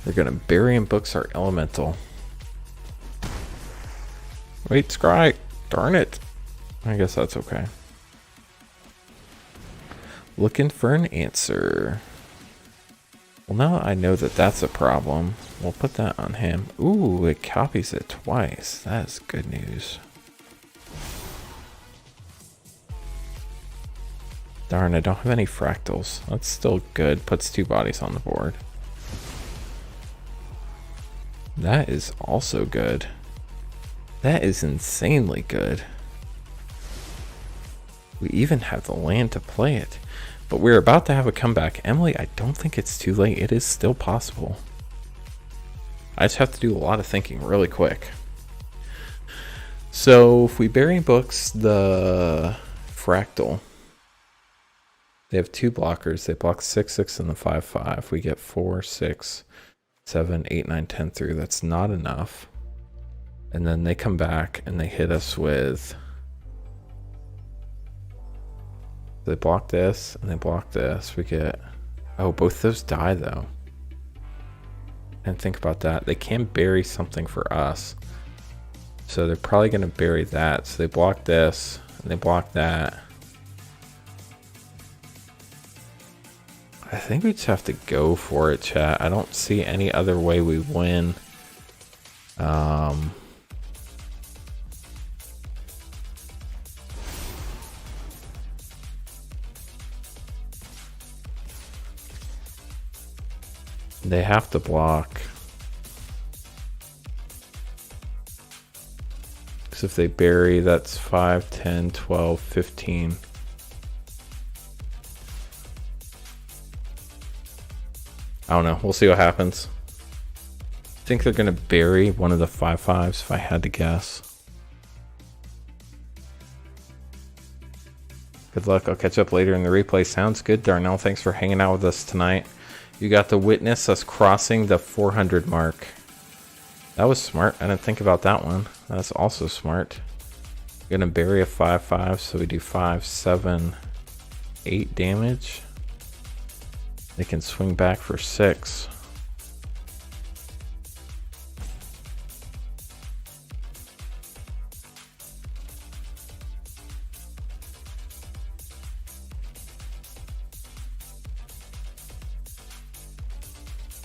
They're gonna bury in books our elemental. Wait, scry! Darn it! I guess that's okay. Looking for an answer. Well, now I know that that's a problem. We'll put that on him. Ooh, it copies it twice. That is good news. Darn, I don't have any fractals. That's still good. Puts 2 bodies on the board. That is also good. That is insanely good. We even have the land to play it. But we're about to have a comeback. Emily, I don't think it's too late. It is still possible. I just have to do a lot of thinking really quick. So if we bury in books the fractal, they have 2 blockers. They block 6/6 and the 5/5. We get 4, 6, 7, 8, 9, 10 through. That's not enough. And then they come back and they hit us with... They block this and they block this. We get... Oh, both those die though. And think about that. They can bury something for us. So they're probably going to bury that. So they block this and they block that. I think we just have to go for it, chat. I don't see any other way we win. They have to block. Because if they bury, that's 5, 10, 12, 15. I don't know. We'll see what happens. I think they're going to bury one of the 5/5s if I had to guess. Good luck. I'll catch up later in the replay. Sounds good, Darnell. Thanks for hanging out with us tonight. You got to witness us crossing the 400 mark. That was smart. I didn't think about that one. That's also smart. We're going to bury a 5/5, so we do 5, 7, 8 damage. They can swing back for 6.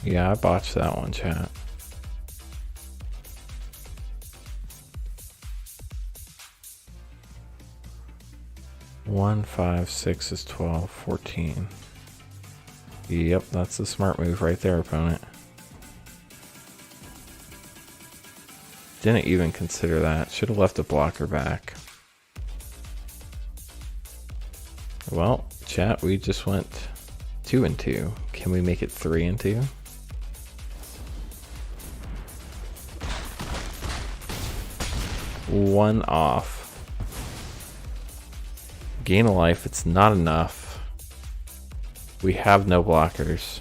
Yeah, I botched that one, chat. One, 5, 6 is 12, 14. Yep, that's the smart move right there, opponent. Didn't even consider that. Should have left a blocker back. Well, chat, we just went 2 and 2. Can we make it 3 and 2? One off. Gain a life, it's not enough. We have no blockers.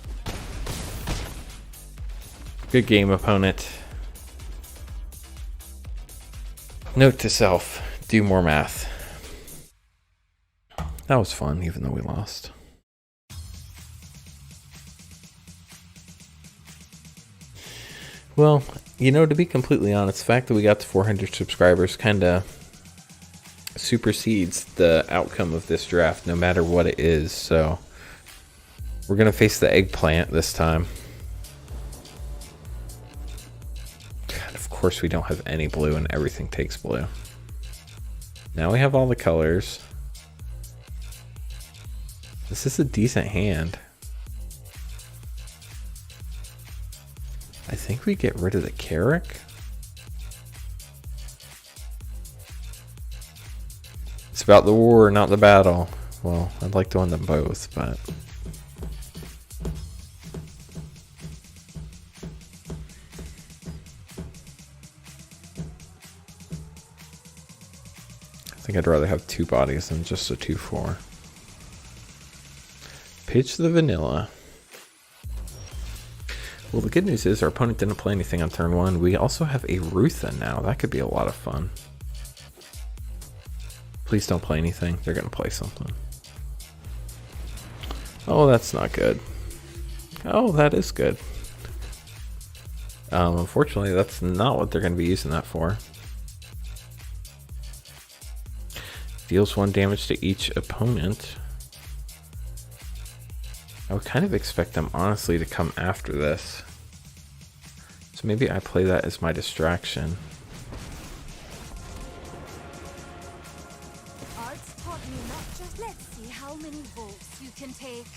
Good game, opponent. Note to self, do more math. That was fun, even though we lost. Well, you know, to be completely honest, the fact that we got to 400 subscribers kind of supersedes the outcome of this draft, no matter what it is. So we're going to face the eggplant this time. God, of course we don't have any blue and everything takes blue. Now we have all the colors. This is a decent hand. I think we get rid of the Carrick. It's about the war, not the battle. Well, I'd like to win them both, but... I think I'd rather have 2 bodies than just a 2/4. Pitch the vanilla. Well, the good news is our opponent didn't play anything on turn 1. We also have a Rutha now. That could be a lot of fun. Please don't play anything. They're going to play something. Oh, that's not good. Oh, that is good. Unfortunately, that's not what they're going to be using that for. Deals 1 damage to each opponent. I would kind of expect them, honestly, to come after this. So maybe I play that as my distraction. Art's taught me not just. Let's see how many volts you can take.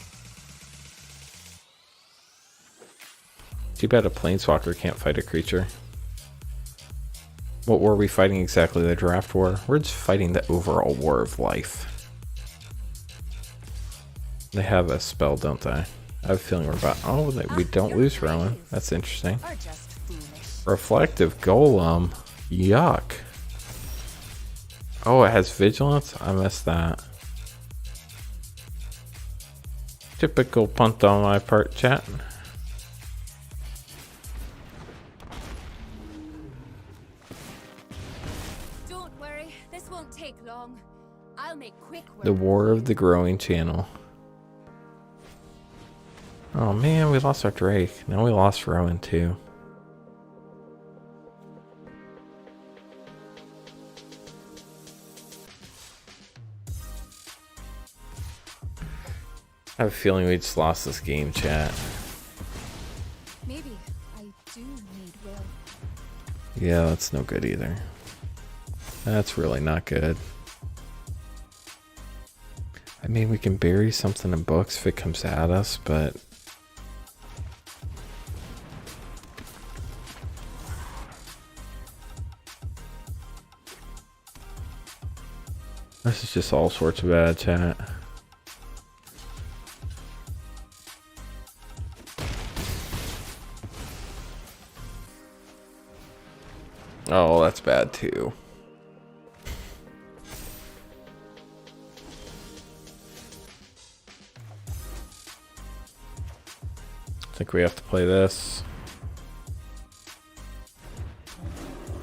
Too bad a planeswalker can't fight a creature. What war are we fighting exactly? The draft war? We're just fighting the overall war of life. They have a spell, don't they? I have a feeling we're about... Oh, we don't lose Rowan. That's interesting. Are just foolish. Reflective Golem. Yuck. Oh, it has Vigilance? I missed that. Typical punt on my part, chat. Don't worry, this won't take long. I'll make quick work. The War of the Growing Channel. Oh man, we lost our Drake. Now we lost Rowan too. I have a feeling we just lost this game, chat. Maybe I do need will. Yeah, that's no good either. That's really not good. I mean, we can bury something in books if it comes at us, but... This is just all sorts of bad, chat. Oh, that's bad too. I think we have to play this.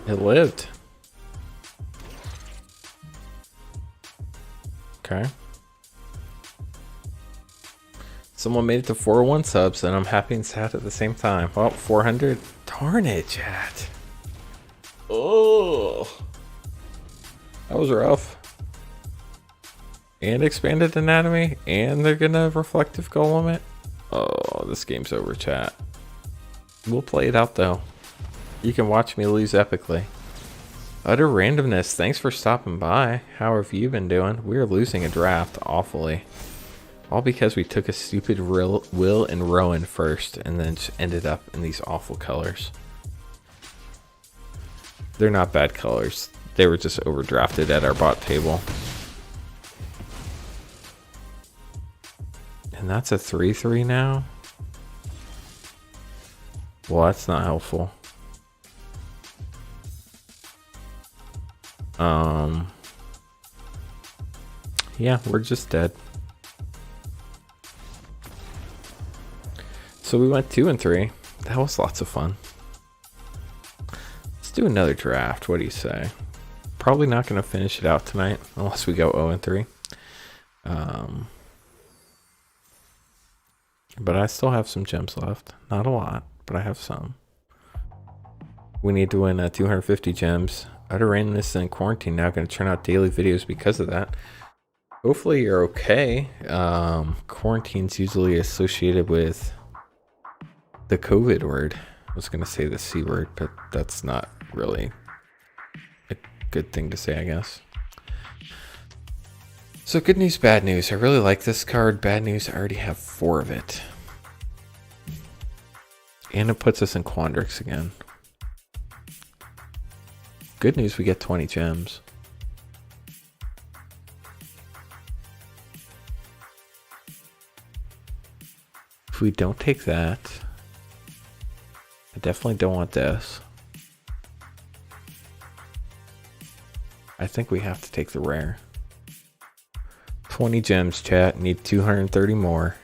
It lived. Okay. Someone made it to 401 subs, and I'm happy and sad at the same time. Well, 400. Darn it, chat. Oh, that was rough. And expanded anatomy, and they're gonna reflective golem it. Oh, this game's over, chat. We'll play it out though. You can watch me lose epically. Utter randomness, thanks for stopping by. How have you been doing? We're losing a draft awfully. All because we took a stupid Will and Rowan first and then just ended up in these awful colors. They're not bad colors. They were just overdrafted at our bot table. And that's a 3/3 now? Well, that's not helpful. Yeah, we're just dead. So we went 2 and 3. That was lots of fun. Let's do another draft. What do you say? Probably not going to finish it out tonight unless we go 0 and 3. But I still have some gems left. Not a lot, but I have some. We need to win 250 gems Utter randomness in quarantine now going to turn out daily videos because of that. Hopefully you're okay. Quarantine's usually associated with the COVID word. I was going to say the C word, but that's not really a good thing to say, I guess. So good news, bad news. I really like this card. Bad news, I already have 4 of it. And it puts us in Quandrix again. Good news, we get 20 gems. If we don't take that, I definitely don't want this. I think we have to take the rare. 20 gems, chat. Need 230 more.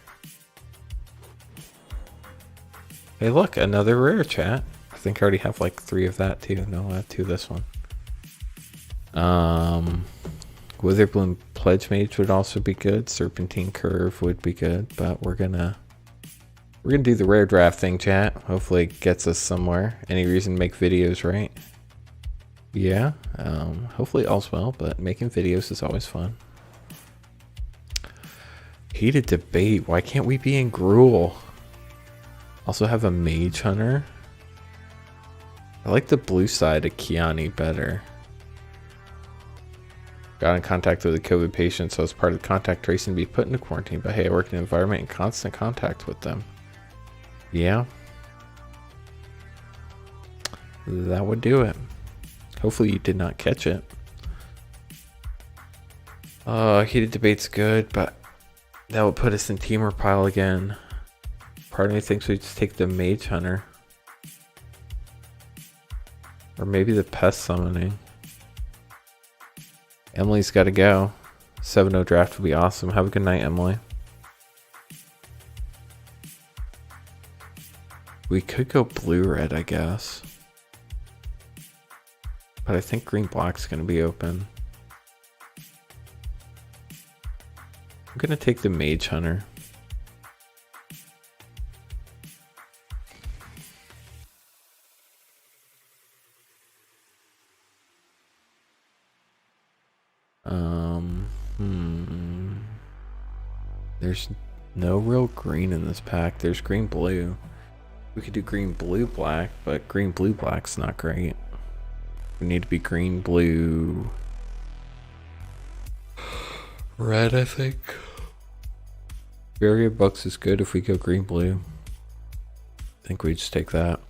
Hey, look, another rare, chat. I think I already have like 3 of that too. No, I have 2 of this one. Witherbloom Pledge Mage would also be good. Serpentine Curve would be good, but we're gonna do the rare draft thing, chat. Hopefully it gets us somewhere. Any reason to make videos, right? Yeah. Hopefully all's well, but making videos is always fun. Heated debate. Why can't we be in Gruul? Also have a Mage Hunter. I like the blue side of Kiani better. Got in contact with a COVID patient, so as part of the contact tracing, be put into quarantine. But hey, I work in an environment in constant contact with them. Yeah. That would do it. Hopefully you did not catch it. Heated debate's good, but that would put us in Teamer pile again. Part of me thinks we just take the Mage Hunter. Or maybe the Pest Summoning. Emily's got to go. 7-0 draft would be awesome. Have a good night, Emily. We could go blue-red, I guess. But I think green-black's going to be open. I'm going to take the Mage Hunter. There's no real green in this pack. There's green blue. We could do green blue black, but green blue black's not great. We need to be green blue red, I think. Barrier Bucks is good if we go green blue. I think we just take that.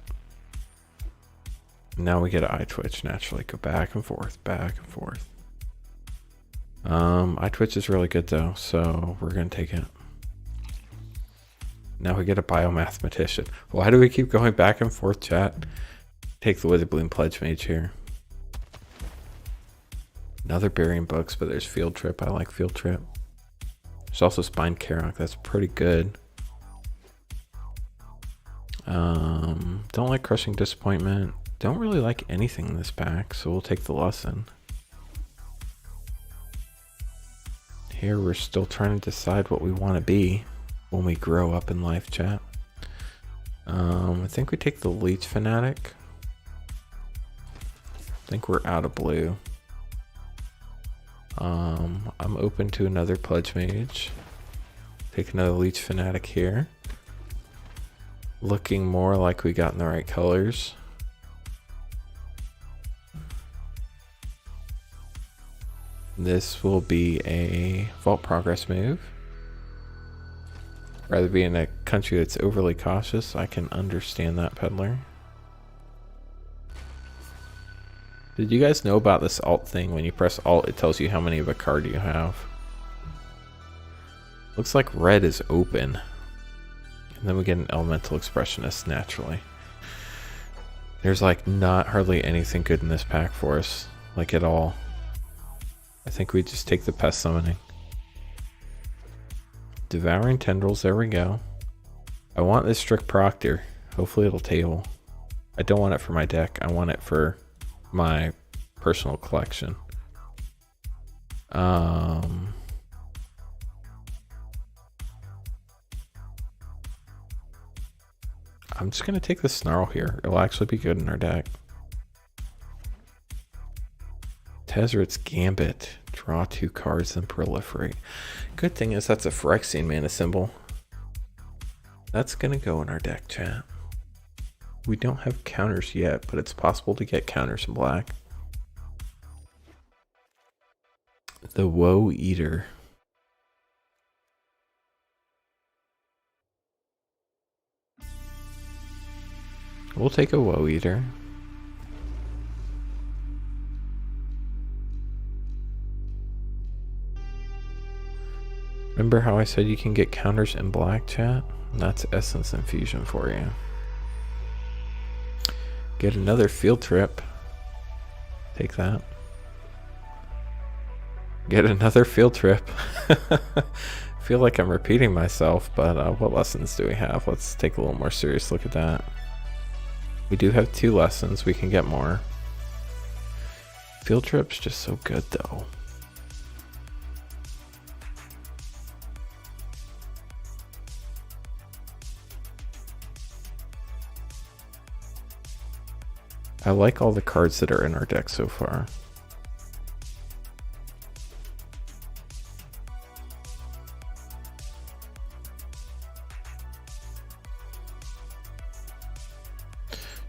Now we get an eye twitch naturally. Go back and forth, back and forth. Eye twitch is really good though, so we're gonna take it. Now we get a biomathematician. Why do we keep going back and forth, chat? Take the Witherbloom Pledge Mage here. Another Burying Books, but there's Field Trip. I like Field Trip. There's also Spine Karok. That's pretty good. Don't like Crushing Disappointment. Don't really like anything in this pack, so we'll take the lesson. Here we're still trying to decide what we want to be when we grow up in life, chat. I think we take the Leech Fanatic. I think we're out of blue. I'm open to another Pledge Mage. Take another Leech Fanatic here. Looking more like we got in the right colors. This will be a Vault Progress move. Rather be in a country that's overly cautious. I can understand that, Peddler. Did you guys know about this alt thing? When you press alt, it tells you how many of a card you have. Looks like red is open. And then we get an Elemental Expressionist naturally. There's like not hardly anything good in this pack for us. Like at all. I think we just take the Pest Summoning. Devouring Tendrils, there we go. I want this Strict Proctor. Hopefully it'll table. I don't want it for my deck. I want it for my personal collection. I'm just going to take the Snarl here. It'll actually be good in our deck. Tezzret's Gambit. Draw 2 cards and proliferate. Good thing is that's a Phyrexian mana symbol. That's gonna go in our deck, chat. We don't have counters yet, but it's possible to get counters in black. The Woe Eater. We'll take a Woe Eater. Remember how I said you can get counters in black, chat? That's Essence Infusion for you. Get another Field Trip. Take that. Get another Field Trip. Feel like I'm repeating myself, but what lessons do we have? Let's take a little more serious look at that. We do have 2 lessons. We can get more. Field Trip's just so good, though. I like all the cards that are in our deck so far.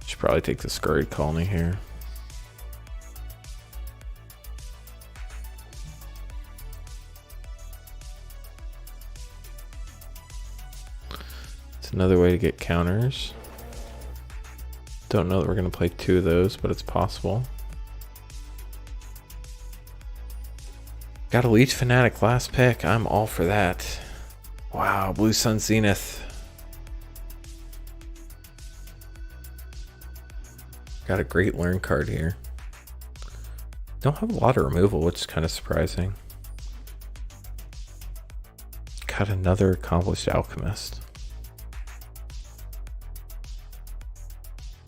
Should probably take the Scurried Colony here. It's another way to get counters. Don't know that we're going to play 2 of those, but it's possible. Got a Leech Fanatic last pick. I'm all for that. Wow, Blue Sun Zenith. Got a great learn card here. Don't have a lot of removal, which is kind of surprising. Got another Accomplished Alchemist.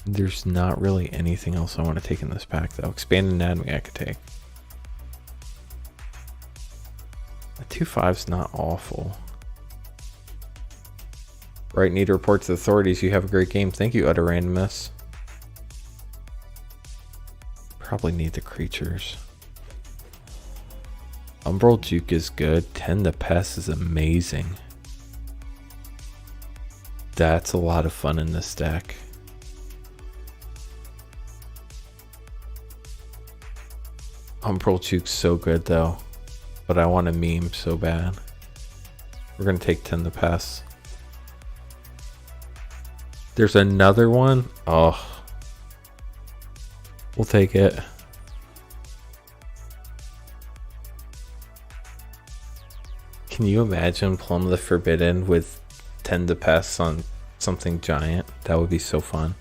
There's not really anything else I want to take in this pack, though. Expanded Anatomy I could take. A 2/5's not awful. Right, need to report to the authorities. You have a great game. Thank you, Utter Randomness. Probably need the creatures. Umbral Juke is good. Tend the Pest is amazing. That's a lot of fun in this deck. Umbral Juke's so good though, but I want a meme so bad. We're gonna take 10 the Pest. There's another one. Oh, we'll take it. Can you imagine Plum the Forbidden with 10 the Pest on something giant? That would be so fun.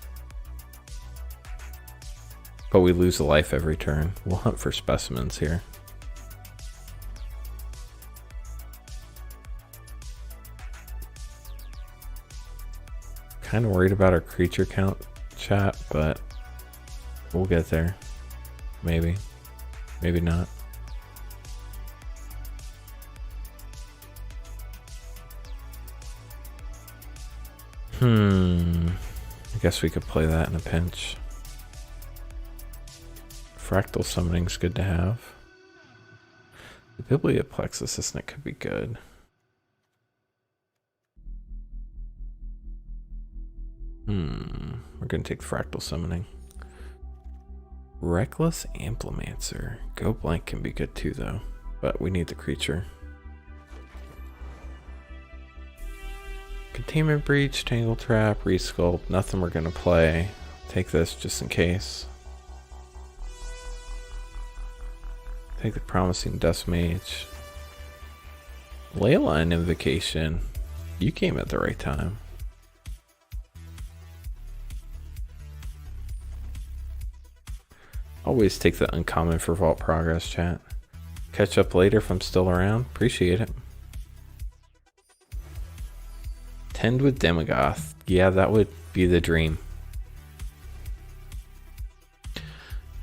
But we lose a life every turn. We'll hunt for specimens here. Kind of worried about our creature count, chat, but we'll get there. Maybe. Maybe not. I guess we could play that in a pinch. Fractal Summoning's good to have. The Biblioplexus Assistant could be good. We're gonna take Fractal Summoning. Reckless Amplimancer. Go blank can be good too though, but we need the creature. Containment Breach, Tangle Trap, Resculpt, nothing we're gonna play. Take this just in case. Take the Promising Dust Mage. Layla and Invocation. You came at the right time. Always take the uncommon for Vault Progress, chat. Catch up later if I'm still around. Appreciate it. Tend with Demogoth. Yeah, that would be the dream.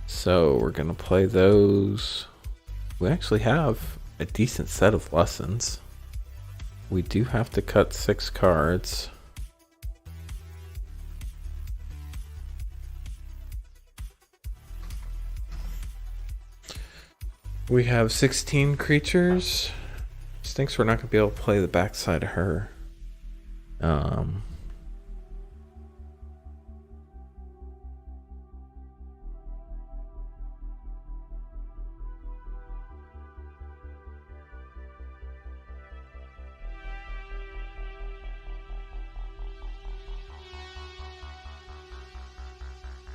So we're gonna play those. We actually have a decent set of lessons. We do have to cut 6 cards. We have 16 creatures. Stinks we're not going to be able to play the backside of her.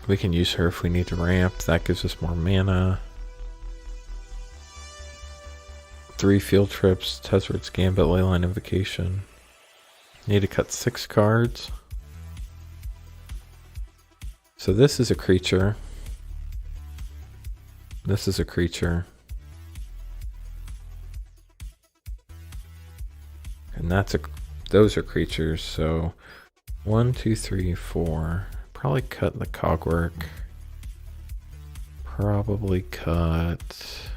We can use her if we need to ramp. That gives us more mana. 3 field trips, Tezzeret's Gambit, Leyline Invocation. Need to cut 6 cards. So this is a creature. This is a creature. And those are creatures, so 1, 2, 3, 4. Probably cut the cogwork. Probably cut.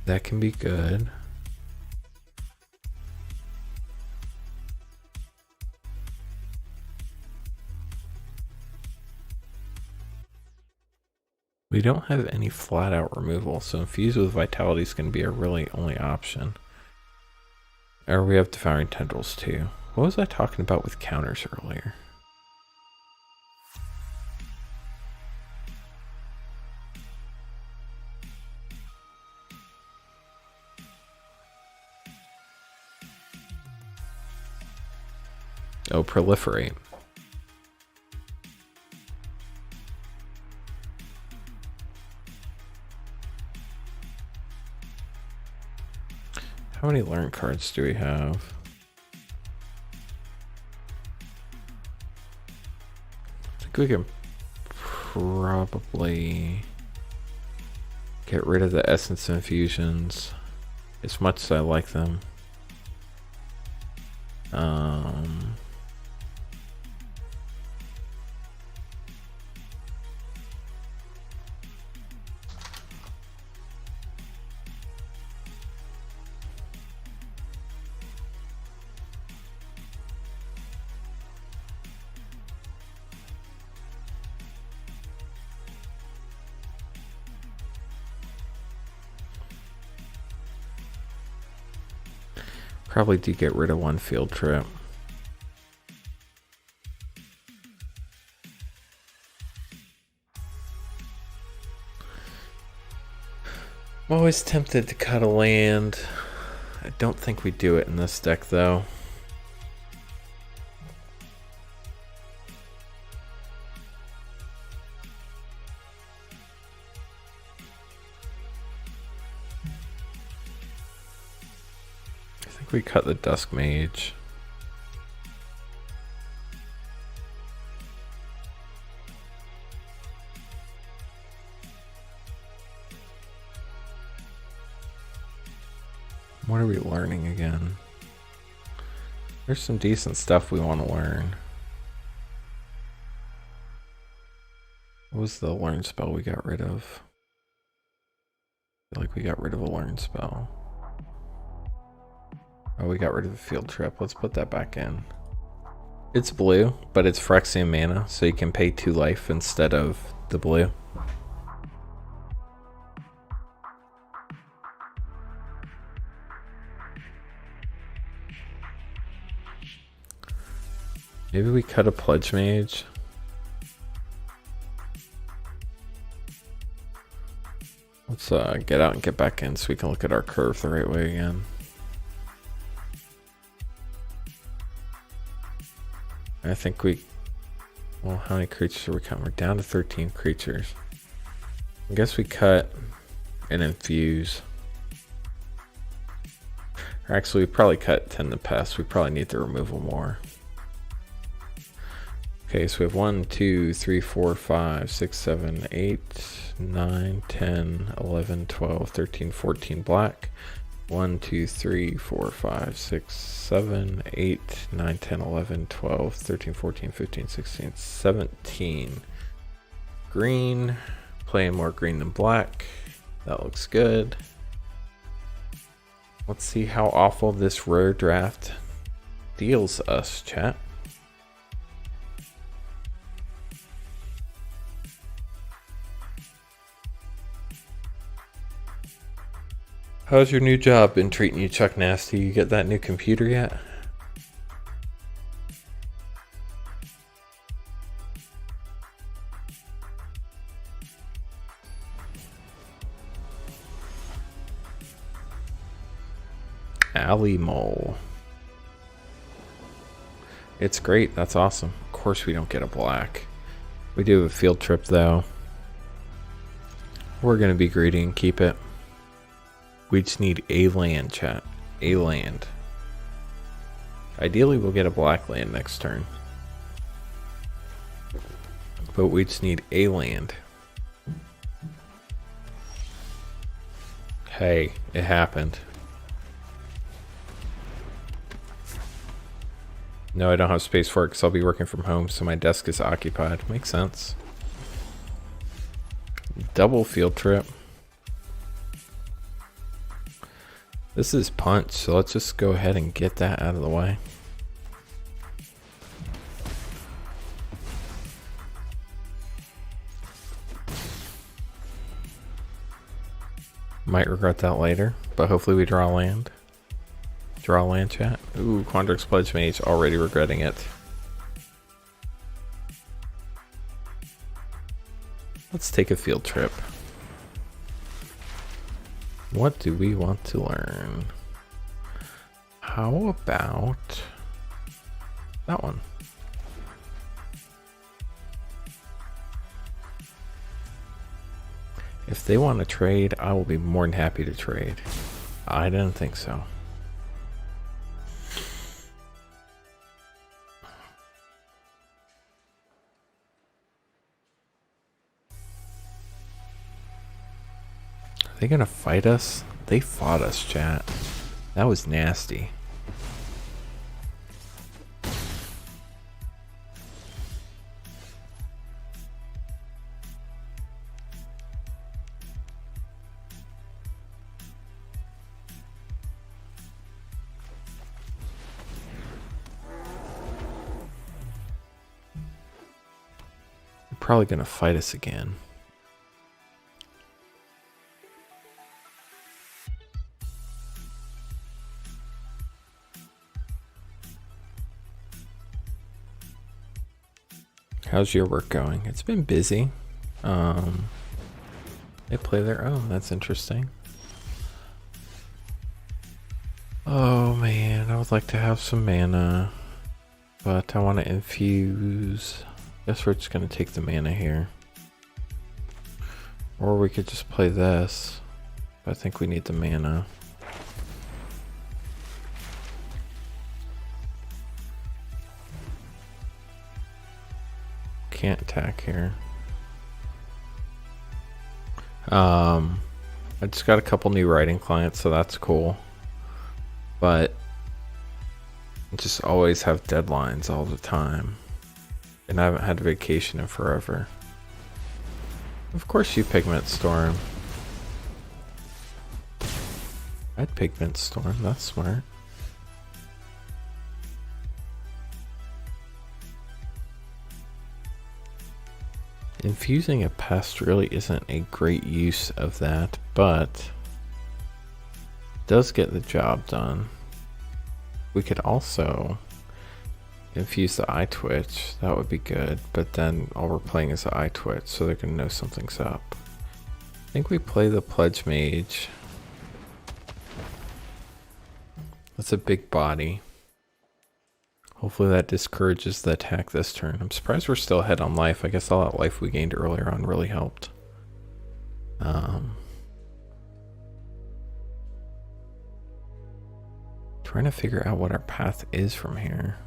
That can be good. We don't have any flat out removal, so Infuse with Vitality is going to be our really only option. Or we have Devouring Tendrils too. What was I talking about with counters earlier? Oh, Proliferate. How many learn cards do we have? I think we can probably get rid of the Essence Infusions as much as I like them. Probably do get rid of 1 field trip. I'm always tempted to cut a land. I don't think we do it in this deck though. We cut the Dusk Mage. What are we learning again? There's some decent stuff we want to learn. What was the learn spell we got rid of? I feel like we got rid of a learn spell. Oh, we got rid of the field trip. Let's put that back in. It's blue, but it's Phyrexian mana, so you can pay 2 life instead of the blue. Maybe we cut a Pledge Mage. Let's get out and get back in so we can look at our curve the right way again. I think well, how many creatures are we cutting? We're down to 13 creatures. I guess we cut and infuse. Or actually, we probably cut 10 to Pest. We probably need to removal more. Okay, so we have 1, 2, 3, 4, 5, 6, 7, 8, 9, 10, 11, 12, 13, 14 black. 1, 2, 3, 4, 5, 6, 7, 8, 9, 10, 11, 12, 13, 14, 15, 16, 17. Green. Playing more green than black. That looks good. Let's see how awful this rare draft deals us, chat. How's your new job been treating you, Chuck Nasty? You get that new computer yet? Alley Mole. It's great. That's awesome. Of course we don't get a black. We do have a field trip though. We're going to be greedy and keep it. We just need a land, chat. A land. Ideally we'll get a black land next turn. But we just need a land. Hey, it happened. No, I don't have space for it because I'll be working from home, so my desk is occupied. Makes sense. Double field trip. This is punch, so let's just go ahead and get that out of the way. Might regret that later, but hopefully we draw land. Draw land, chat. Ooh, Quandrix Pledge Mage, already regretting it. Let's take a field trip. What do we want to learn? How about that one? If they want to trade, I will be more than happy to trade. I didn't think so. Are they gonna fight us? They fought us, chat. That was nasty. They're probably gonna fight us again. How's your work going? It's been busy. They play their own. That's interesting. Oh man, I would like to have some mana, but I want to infuse. Guess we're just gonna take the mana here, or we could just play this. But I think we need the mana. Can't attack here. I just got a couple new writing clients, so that's cool. But I just always have deadlines all the time, and I haven't had a vacation in forever. Of course you Pigment Storm. I'd Pigment Storm, that's smart. Infusing a pest really isn't a great use of that, but does get the job done. We could also infuse the eye twitch. That would be good, but then all we're playing is the eye twitch, so they're gonna know something's up. I think we play the Pledge Mage. That's a big body. Hopefully that discourages the attack this turn. I'm surprised we're still ahead on life. I guess all that life we gained earlier on really helped. Trying to figure out what our path is from here.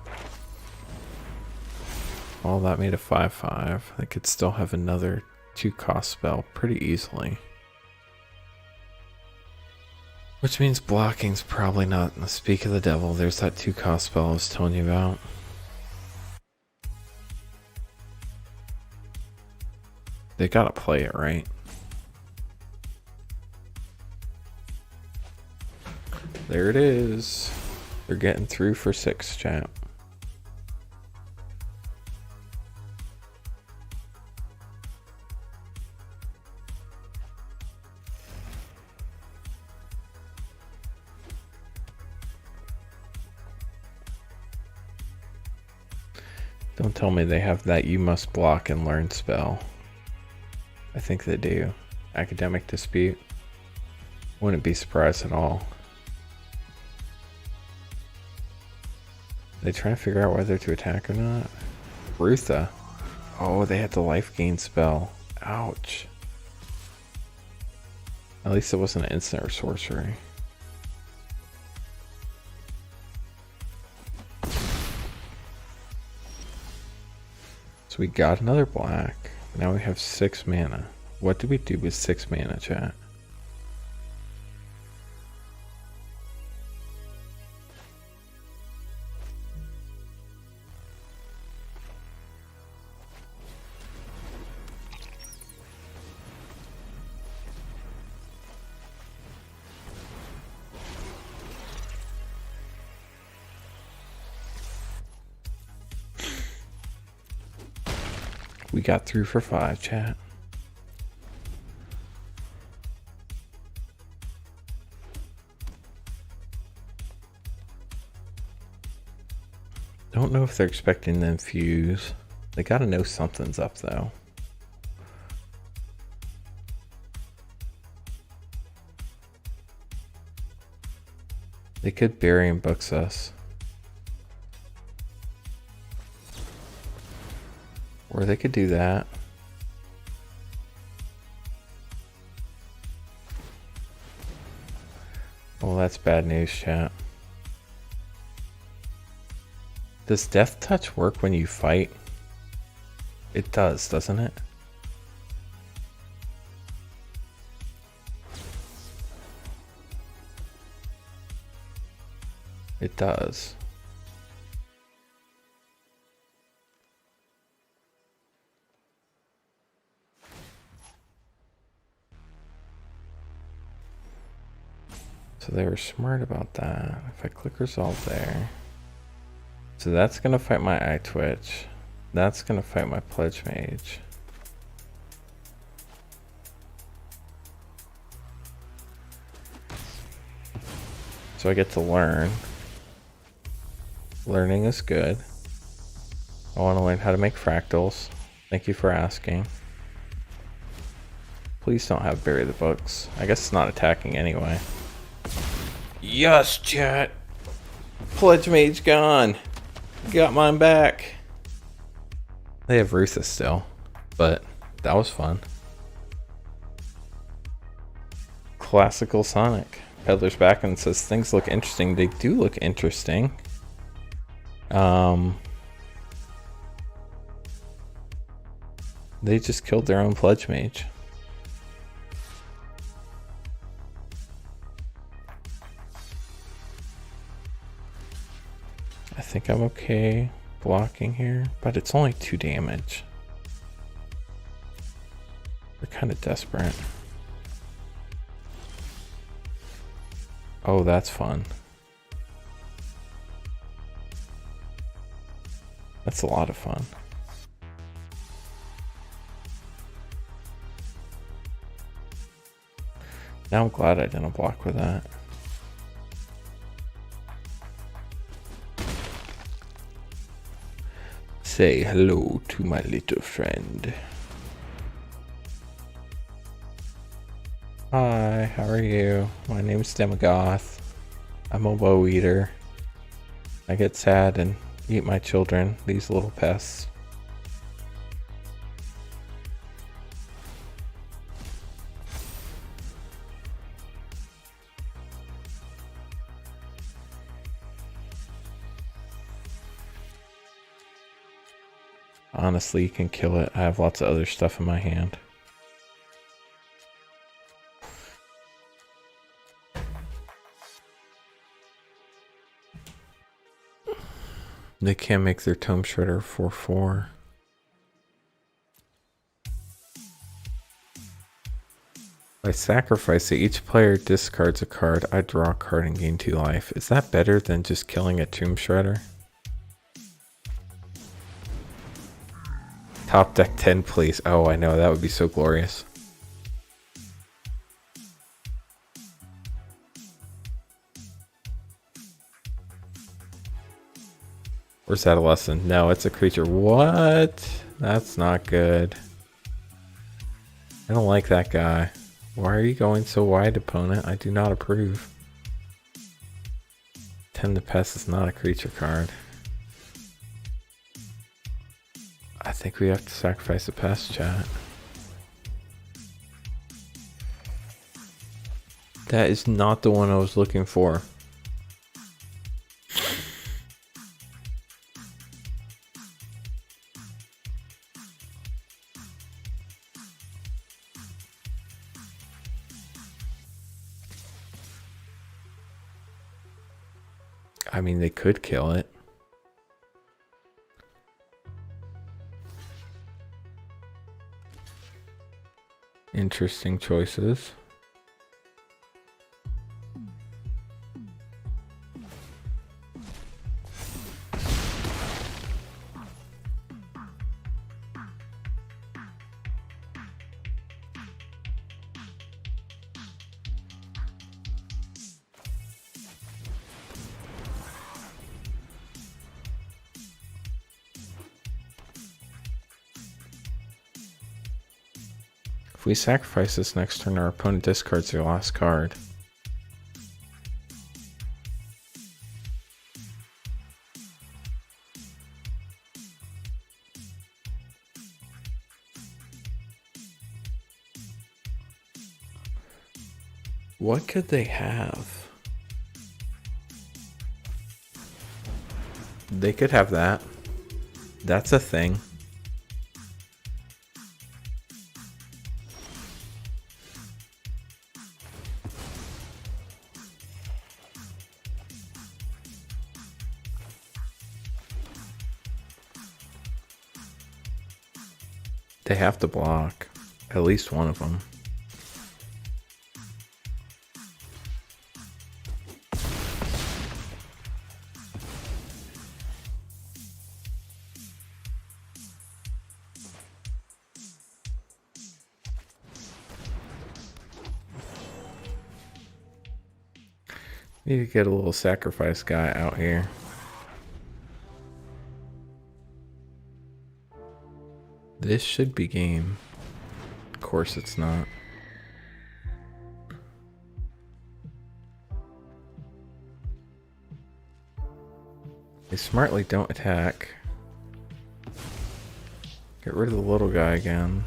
Well, that made a 5/5. I could still have another 2-cost spell pretty easily. Which means blocking's probably not in the speak of the devil. There's that 2-cost spell I was telling you about. They gotta play it, right? There it is. They're getting through for 6, chat. Don't tell me they have that you must block and learn spell. I think they do. Academic dispute. Wouldn't be surprised at all. They trying to figure out whether to attack or not. Rutha. Oh, they had the life gain spell. Ouch. At least it wasn't an instant or sorcery. So we got another black. Now we have 6 mana. What do we do with 6 mana, chat? We got through for 5, chat. Don't know if they're expecting to infuse. They gotta know something's up though. They could bury and books us. Or they could do that. Well, that's bad news, chat. Does Death Touch work when you fight? It does, doesn't it? It does. So they were smart about that. If I click resolve there. So that's gonna fight my eye twitch. That's gonna fight my pledge mage. So I get to learn. Learning is good. I want to learn how to make fractals. Thank you for asking. Please don't have bury the books. I guess it's not attacking anyway. Yes, chat. Pledge mage gone. Got mine back. They have Rutha still, but that was fun. Classical Sonic. Peddler's back and says things look interesting. They do look interesting. They just killed their own pledge mage. I think I'm okay blocking here, but it's only 2 damage. They're kind of desperate. Oh, that's fun. That's a lot of fun. Now I'm glad I didn't block with that. Say hello to my little friend. Hi, how are you? My name's Demogoth. I'm a woe eater. I get sad and eat my children, these little pests. Honestly, you can kill it. I have lots of other stuff in my hand. They can't make their Tome Shredder 4/4. By sacrificing, each player discards a card. I draw a card and gain 2 life. Is that better than just killing a Tomb Shredder? Top deck 10, please. Oh, I know. That would be so glorious. Where's Adolescent? No, it's a creature. What? That's not good. I don't like that guy. Why are you going so wide, opponent? I do not approve. 10 to Pest is not a creature card. I think we have to sacrifice a Pest, chat. That is not the one I was looking for. I mean, they could kill it. Interesting choices. If we sacrifice this next turn, our opponent discards their last card. What could they have? They could have that. That's a thing. They have to block. At least one of them. Need to get a little sacrifice guy out here. This should be game. Of course it's not. They smartly don't attack. Get rid of the little guy again.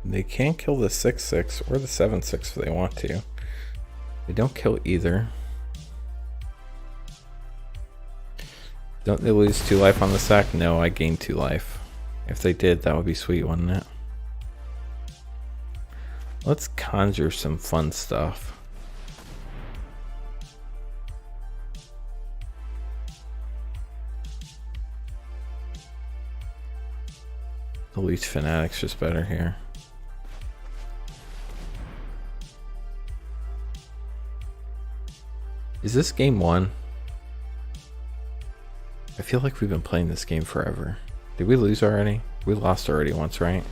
They can kill the 6/6 or the 7/6 if they want to. They don't kill either. Don't they lose 2 life on the sack? No, I gained 2 life. If they did, that would be sweet, wouldn't it? Let's conjure some fun stuff. The Leech Fanatic's just better here. Is this game 1? I feel like we've been playing this game forever. Did we lose already? We lost already once, right?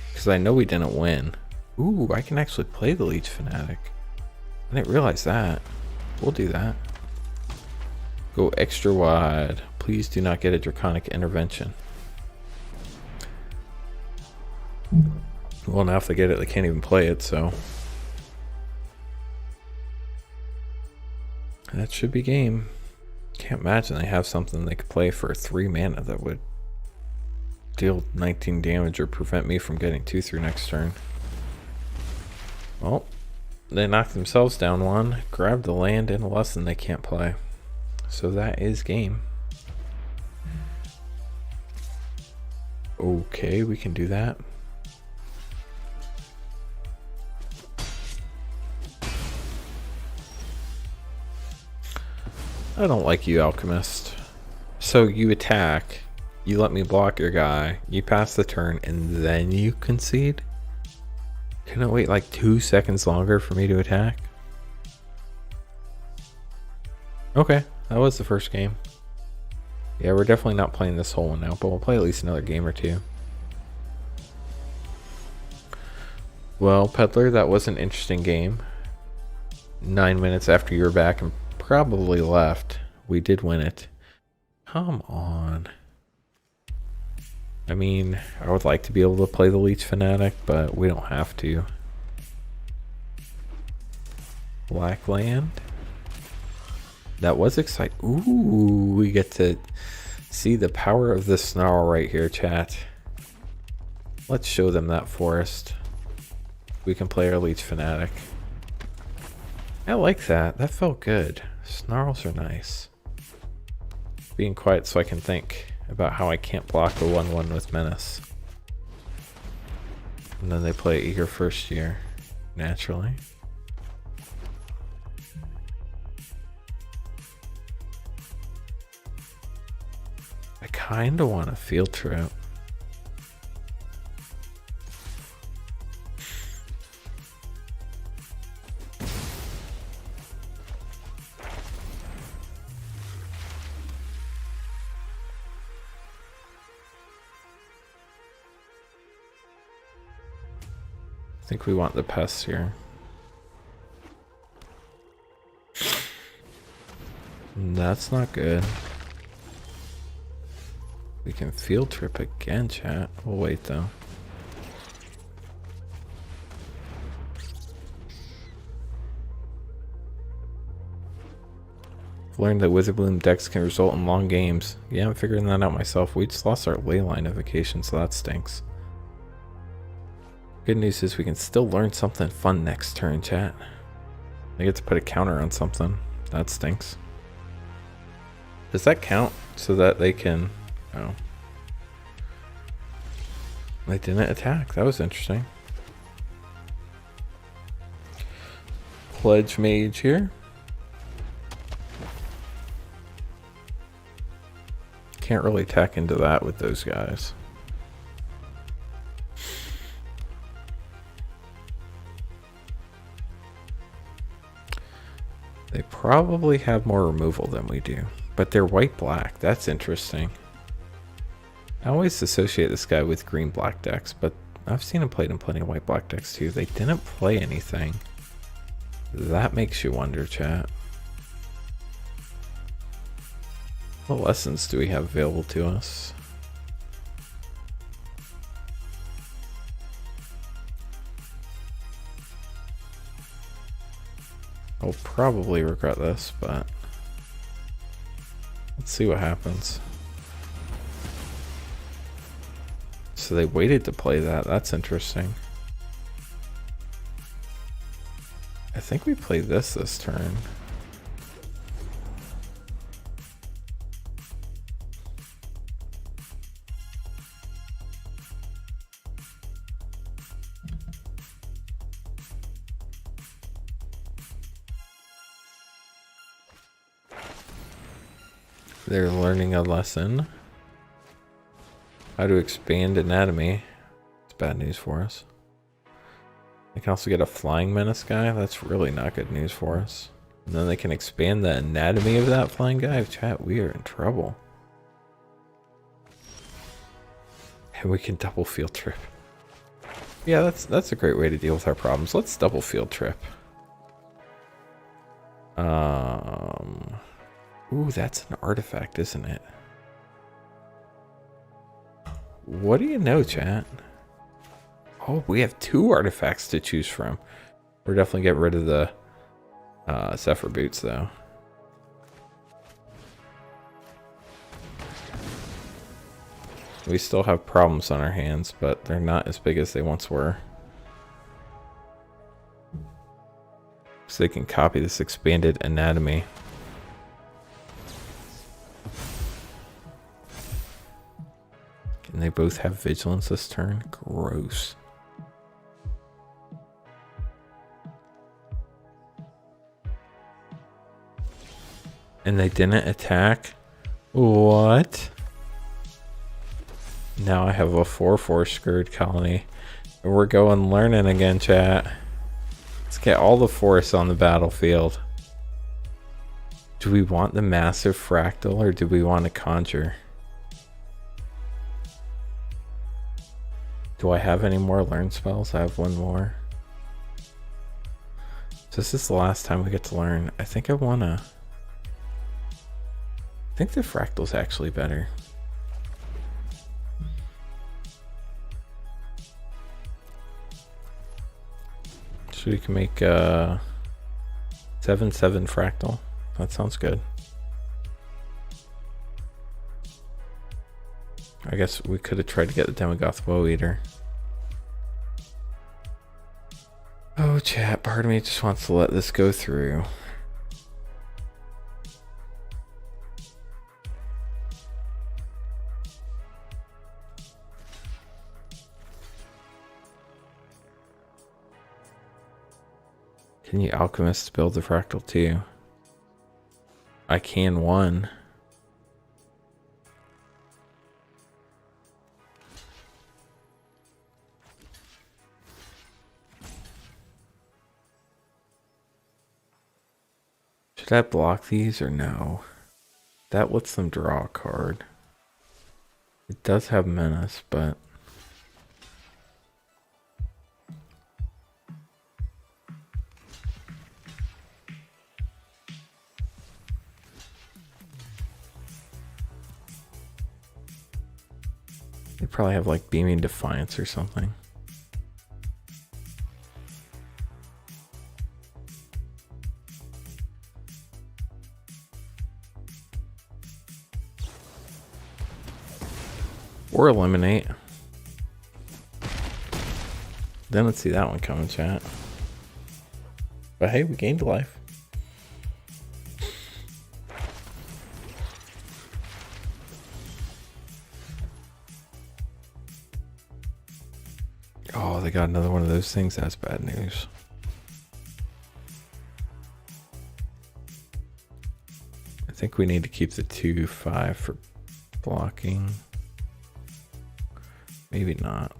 Because I know we didn't win. Ooh, I can actually play the Leech Fanatic. I didn't realize that. We'll do that. Go extra wide. Please do not get a Draconic Intervention. Well, now if they get it, they can't even play it, so. That should be game. Can't imagine they have something they could play for 3 mana that would deal 19 damage or prevent me from getting 2 through next turn. Well, they knocked themselves down 1, grabbed the land and a lesson they can't play. So that is game. Okay, we can do that. I don't like you, Alchemist. So you attack, you let me block your guy, you pass the turn, and then you concede? Couldn't it wait like 2 seconds longer for me to attack? Okay, that was the first game. Yeah, we're definitely not playing this whole one now, but we'll play at least another game or two. Well, Peddler, that was an interesting game. 9 minutes after you were back and probably left, we did win it. Come on. I mean, I would like to be able to play the Leech Fanatic, but we don't have to. Blackland. That was exciting. Ooh, we get to see the power of the Snarl right here, chat. Let's show them that forest. We can play our Leech Fanatic. I like that. That felt good. Snarls are nice. Being quiet so I can think about how I can't block the 1/1 with Menace. And then they play Eager First Year, naturally. I kinda want a field trip. I think we want the pests here. That's not good. We can field trip again, chat. We'll wait though. I've learned that Witherbloom decks can result in long games. Yeah, I'm figuring that out myself. We just lost our leyline evocation, so that stinks. Good news is we can still learn something fun next turn, chat. I get to put a counter on something. That stinks. Does that count so that they can... Oh. They didn't attack. That was interesting. Pledge Mage here. Can't really attack into that with those guys. They probably have more removal than we do, but they're white-black. That's interesting. I always associate this guy with green-black decks, but I've seen him played in plenty of white-black decks too. They didn't play anything. That makes you wonder, chat. What lessons do we have available to us? I'll probably regret this, but let's see what happens. So they waited to play that. That's interesting. I think we played this turn. They're learning a lesson. How to expand anatomy. It's bad news for us. They can also get a flying menace guy. That's really not good news for us. And then they can expand the anatomy of that flying guy. Chat, we are in trouble. And we can double field trip. Yeah, that's a great way to deal with our problems. Let's double field trip. Ooh, that's an artifact, isn't it? What do you know, chat? Oh, we have 2 artifacts to choose from. We're definitely getting rid of the Zephyr Boots, though. We still have problems on our hands, but they're not as big as they once were. So they can copy this expanded anatomy. And they both have vigilance this turn. Gross. And they didn't attack? What? Now I have a 4/4 screwed colony. And we're going learning again, chat. Let's get all the forests on the battlefield. Do we want the massive fractal or do we want to conjure? Do I have any more learn spells? I have one more. So this is the last time we get to learn. I think I wanna... I think the fractal's actually better. So we can make 7/7 fractal. That sounds good. I guess we could have tried to get the Demogoth Woe Eater. Oh, chat, part of me just wants to let this go through. Can you alchemist build the fractal too? I can one. Should I block these or no? That lets them draw a card. It does have menace, but... They probably have like Beaming Defiance or something. Or eliminate. Didn't see that one coming, chat. But hey, we gained life. Oh, they got another one of those things. That's bad news. I think we need to keep the 2/5 for blocking. Maybe not.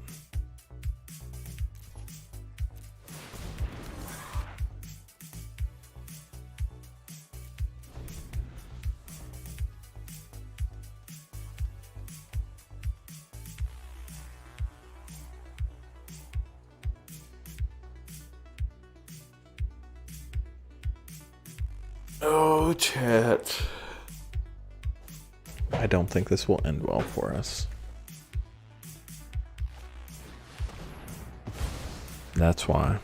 Oh, chat. I don't think this will end well for us. That's why.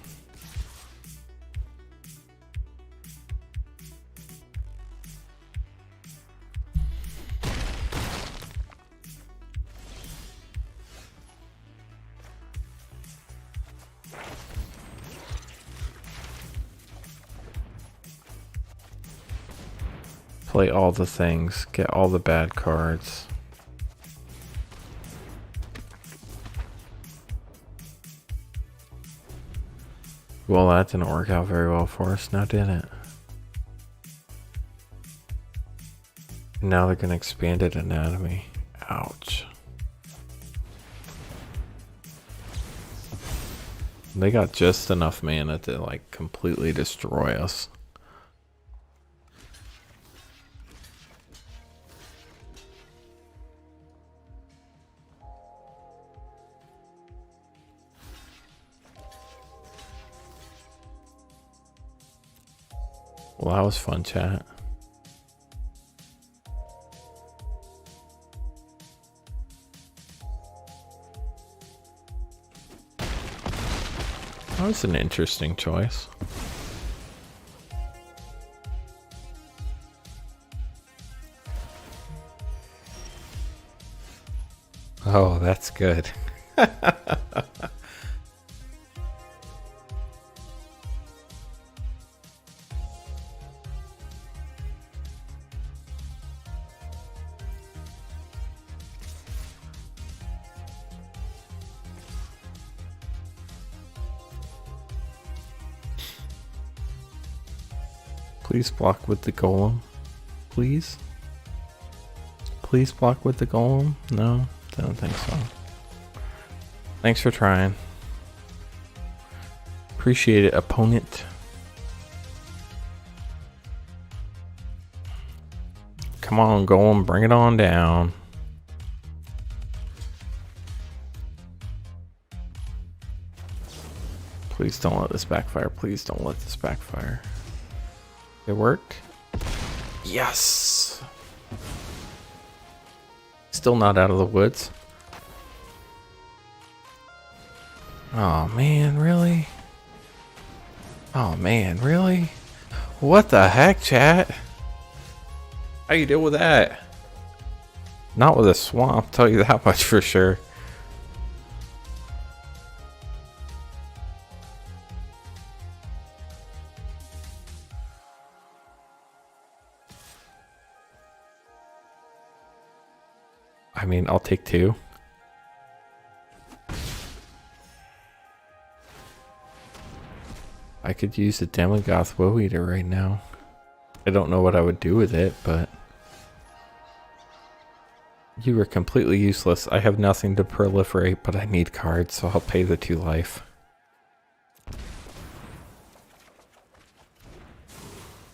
Play all the things, get all the bad cards. Well, that didn't work out very well for us, now did it? Now they're gonna expand it anatomy. Ouch. They got just enough mana to like completely destroy us. Well, that was fun, chat. That was an interesting choice. Oh, that's good. Please block with the golem. Please? Please block with the golem? No? Don't think so. Thanks for trying. Appreciate it, opponent. Come on, golem, bring it on down. Please don't let this backfire. Please don't let this backfire. It worked? Yes! Still not out of the woods. Oh man, really? Oh man, really? What the heck, chat? How you deal with that? Not with a swamp, tell you that much for sure. I mean, I'll take 2. I could use the Demogoth Woe Eater right now. I don't know what I would do with it, but... You are completely useless. I have nothing to proliferate, but I need cards, so I'll pay the 2 life.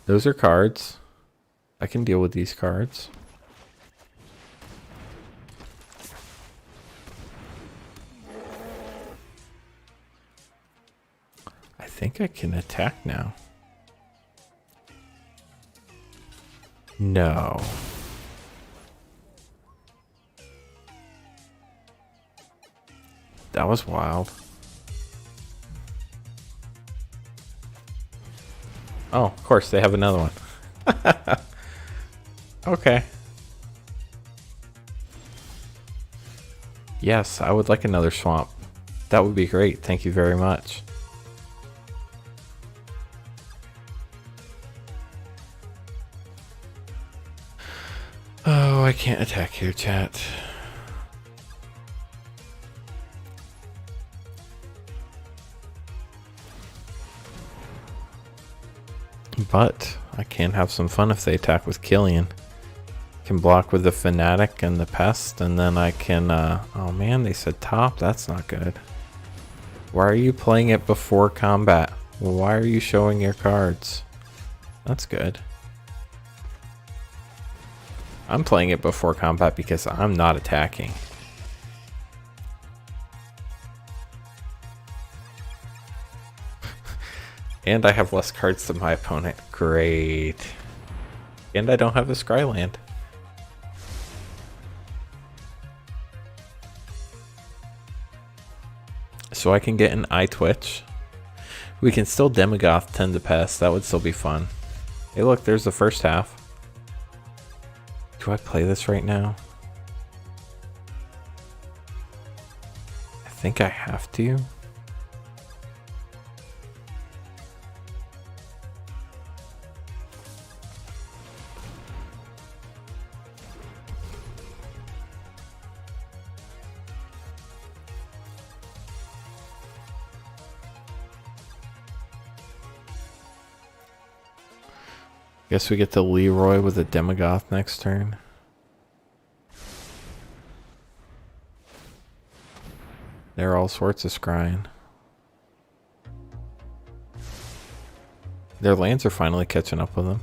Those are cards. I can deal with these cards. I think I can attack now. No. That was wild. Oh, of course, they have another one. Okay. Yes, I would like another swamp. That would be great. Thank you very much. Oh, I can't attack here, chat. But I can have some fun if they attack with Killian. Can block with the Fanatic and the Pest, and then I can, oh man, they said top. That's not good. Why are you playing it before combat? Why are you showing your cards? That's good. I'm playing it before combat because I'm not attacking. And I have less cards than my opponent. Great. And I don't have a Scryland. So I can get an eye twitch. We can still Demogoth tend to pass. That would still be fun. Hey look, there's the first half. Do I play this right now? I think I have to. Guess we get to Leroy with a Demogoth next turn. There are all sorts of scrying. Their lands are finally catching up with them.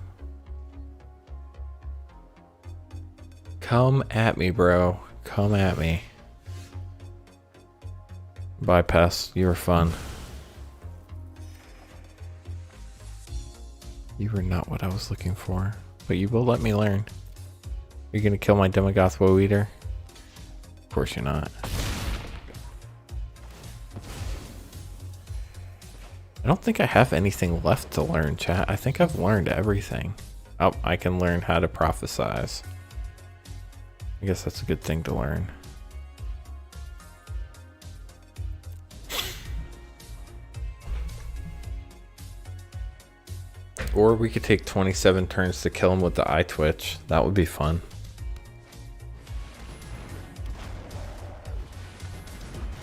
Come at me, bro. Come at me. Bypass, you were fun. You were not what I was looking for, but you will let me learn. You're gonna kill my Demogoth Woe Eater? Of course you're not. I don't think I have anything left to learn, chat. I think I've learned everything. Oh, I can learn how to prophesize. I guess that's a good thing to learn. Or we could take 27 turns to kill him with the eye twitch. That would be fun.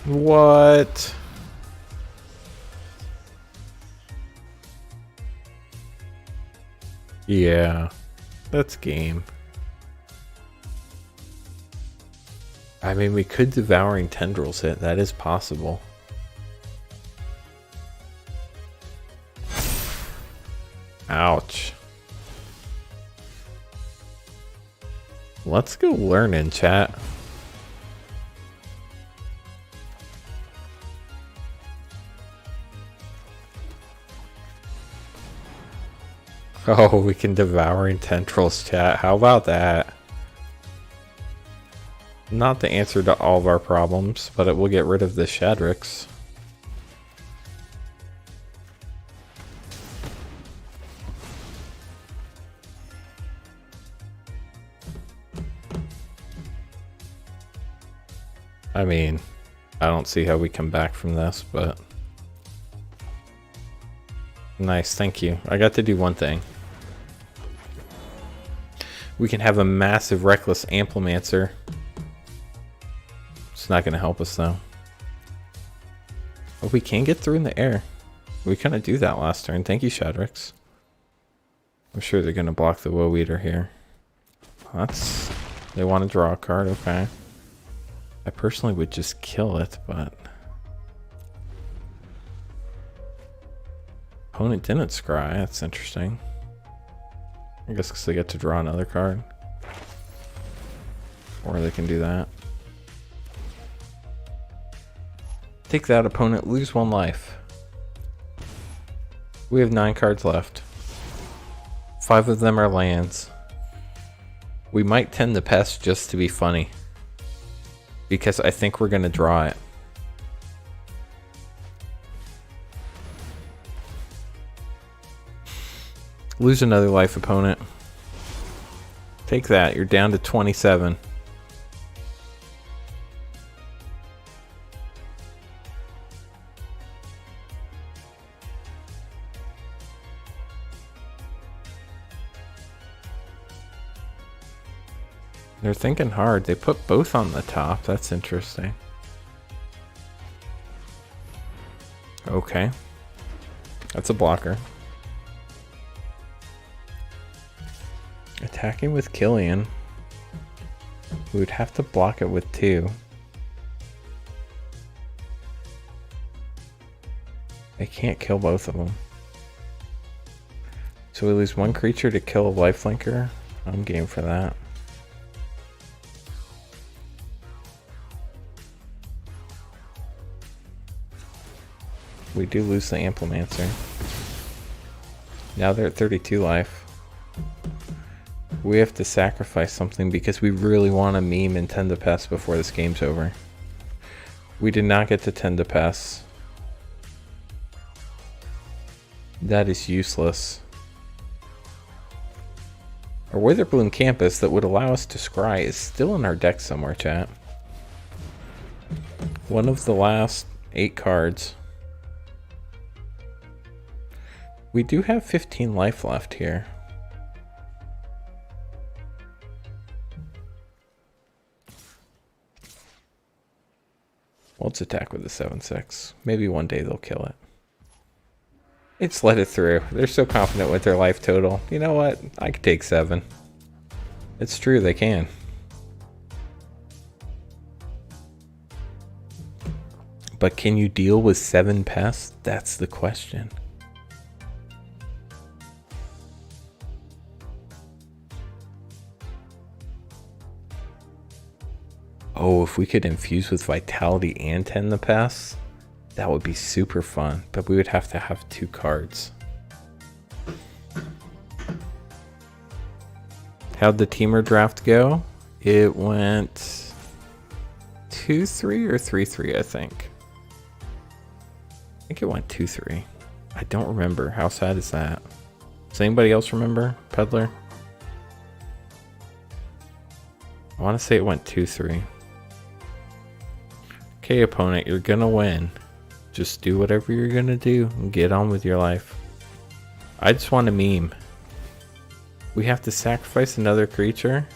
What? Yeah, that's game. I mean, we could Devouring Tendrils it. That is possible. Ouch. Let's go learn in chat. Oh, we can Devouring Tendrils chat. How about that? Not the answer to all of our problems, but it will get rid of the Shadrix. I mean, I don't see how we come back from this, but... Nice, thank you. I got to do one thing. We can have a massive Reckless Amplimancer. It's not going to help us, though. But we can get through in the air. We kind of do that last turn. Thank you, Shadrix. I'm sure they're going to block the Woe Eater here. That's... They want to draw a card, okay. I personally would just kill it, but... Opponent didn't scry, that's interesting. I guess because they get to draw another card. Or they can do that. Take that, opponent, lose 1 life. We have 9 cards left. 5 of them are lands. We might tend to pest just to be funny. Because I think we're going to draw it. Lose another life, opponent. Take that, you're down to 27. They're thinking hard. They put both on the top. That's interesting. Okay. That's a blocker. Attacking with Killian. We would have to block it with 2. They can't kill both of them. So we lose 1 creature to kill a lifelinker. I'm game for that. We do lose the Amplimancer. Now they're at 32 life. We have to sacrifice something because we really want to meme and tend to pass before this game's over. We did not get to tend to pass. That is useless. Our Witherbloom Campus that would allow us to scry is still in our deck somewhere, chat. One of the last 8 cards. We do have 15 life left here. Well, let's attack with the 7/6. Maybe one day they'll kill it. It's let it through. They're so confident with their life total. You know what? I could take 7. It's true, they can. But can you deal with 7 pests? That's the question. Oh, if we could infuse with Vitality and tend the pests, that would be super fun. But we would have to have 2 cards. How'd the teamer draft go? It went 2-3 or 3-3, I think. I think it went 2-3. I don't remember. How sad is that? Does anybody else remember, Peddler? I want to say it went 2-3. Okay, opponent, you're gonna win. Just do whatever you're gonna do and get on with your life. I just want to meme. We have to sacrifice another creature.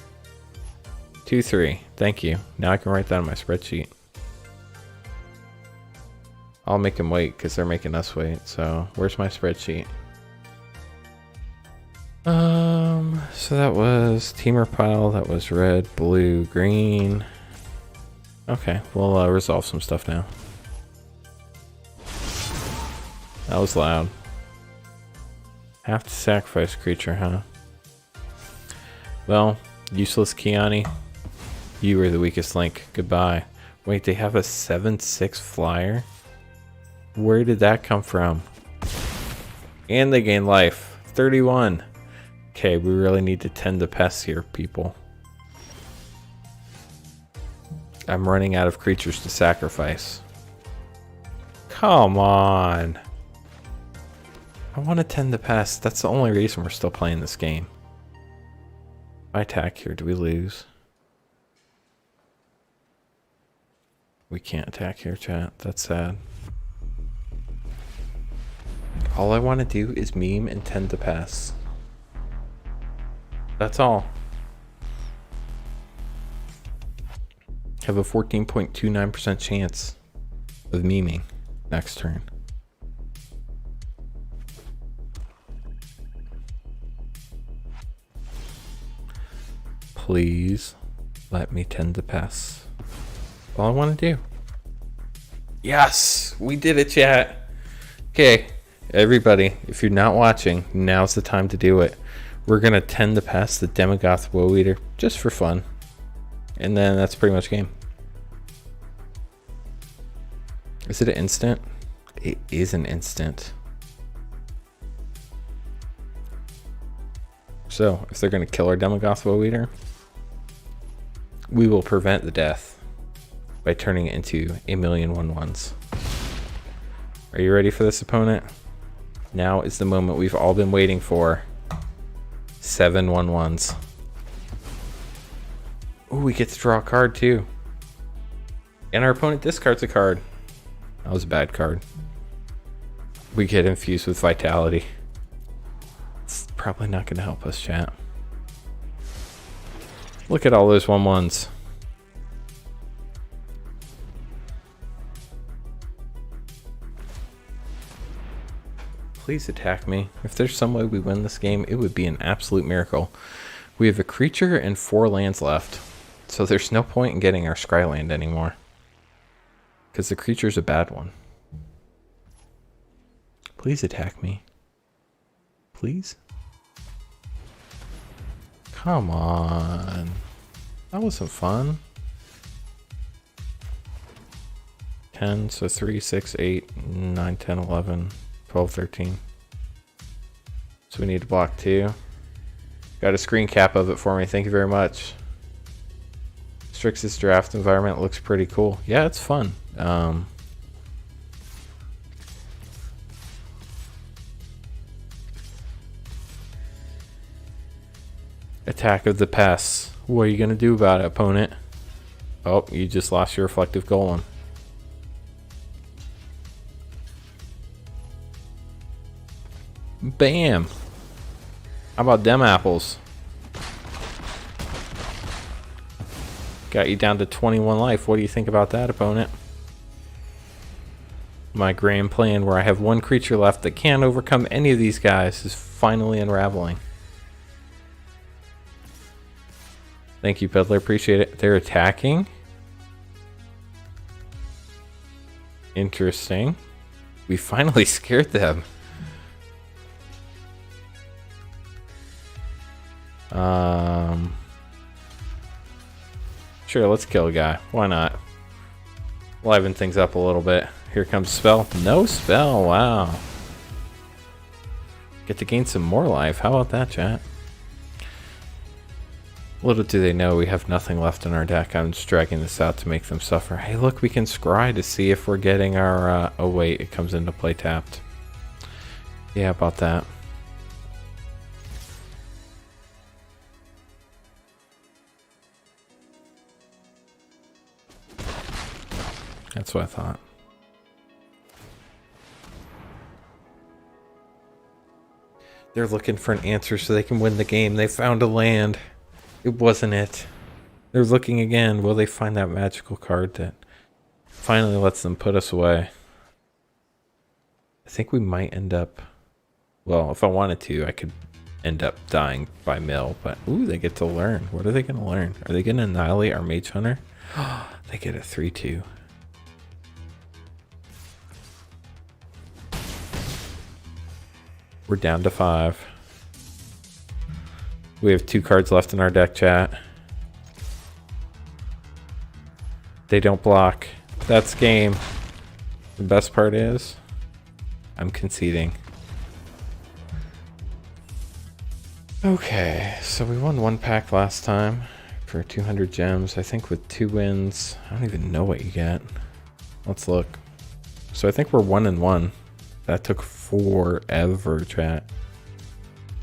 2-3. Thank you. Now I can write that on my spreadsheet. I'll make them wait because they're making us wait. So where's my spreadsheet? So that was teamer pile. That was red, blue, green. Okay, we'll resolve some stuff now. That was loud. Have to sacrifice a creature, huh? Well, useless Kiani. You were the weakest link. Goodbye. Wait, they have a 7/6 flyer? Where did that come from? And they gain life. 31. Okay, we really need to tend to pests here, people. I'm running out of creatures to sacrifice. Come on. I want to tend to pests. That's the only reason we're still playing this game. If I attack here, do we lose? We can't attack here, chat. That's sad. All I want to do is meme and tend to pass. That's all. Have a 14.29% chance of memeing next turn. Please let me tend to pass. All I want to do. Yes, we did it, chat. Okay, everybody, if you're not watching, now's the time to do it. We're gonna tend to pass the Demogoth Woe Eater just for fun, and then that's pretty much game. Is it an instant? It is an instant. So if they're gonna kill our Demogoth Woe Eater, we will prevent the death by turning it into a million 1/1s. Are you ready for this, opponent? Now is the moment we've all been waiting for. 7 1/1s. Ooh, we get to draw a card too. And our opponent discards a card. That was a bad card. We get infused with vitality. It's probably not going to help us, chat. Look at all those 1/1s. Please attack me. If there's some way we win this game, it would be an absolute miracle. We have a creature and 4 lands left, so there's no point in getting our Scryland anymore, because the creature's a bad one. Please attack me. Please? Come on. That wasn't fun. 10, so 3, 6, 8, 9, 10, 11, 12, 13. So we need to block 2. Got a screen cap of it for me. Thank you very much. Strix's draft environment looks pretty cool. Yeah, it's fun. Attack of the Pests. What are you going to do about it, opponent? Oh, you just lost your reflective golem. Bam! How about them apples? Got you down to 21 life. What do you think about that, opponent? My grand plan, where I have 1 creature left that can't overcome any of these guys, is finally unraveling. Thank you, Peddler. Appreciate it. They're attacking. Interesting. We finally scared them. Sure, let's kill a guy. Why not? Liven things up a little bit. Here comes spell. No spell. Wow. Get to gain some more life. How about that, chat? Little do they know we have nothing left in our deck. I'm just dragging this out to make them suffer. Hey, look, we can scry to see if we're getting our... oh, wait, it comes into play tapped. Yeah, about that. That's what I thought. They're looking for an answer so they can win the game. They found a land. It wasn't it. They're looking again. Will they find that magical card that finally lets them put us away? I think we might end up... Well, if I wanted to, I could end up dying by mill. But ooh, they get to learn. What are they going to learn? Are they going to annihilate our Mage Hunter? They get a 3/2. We're down to 5. We have 2 cards left in our deck, chat. They don't block. That's game. The best part is, I'm conceding. Okay, so we won 1 pack last time for 200 gems. I think with 2 wins, I don't even know what you get. Let's look. So I think we're 1-1. That took forever, chat.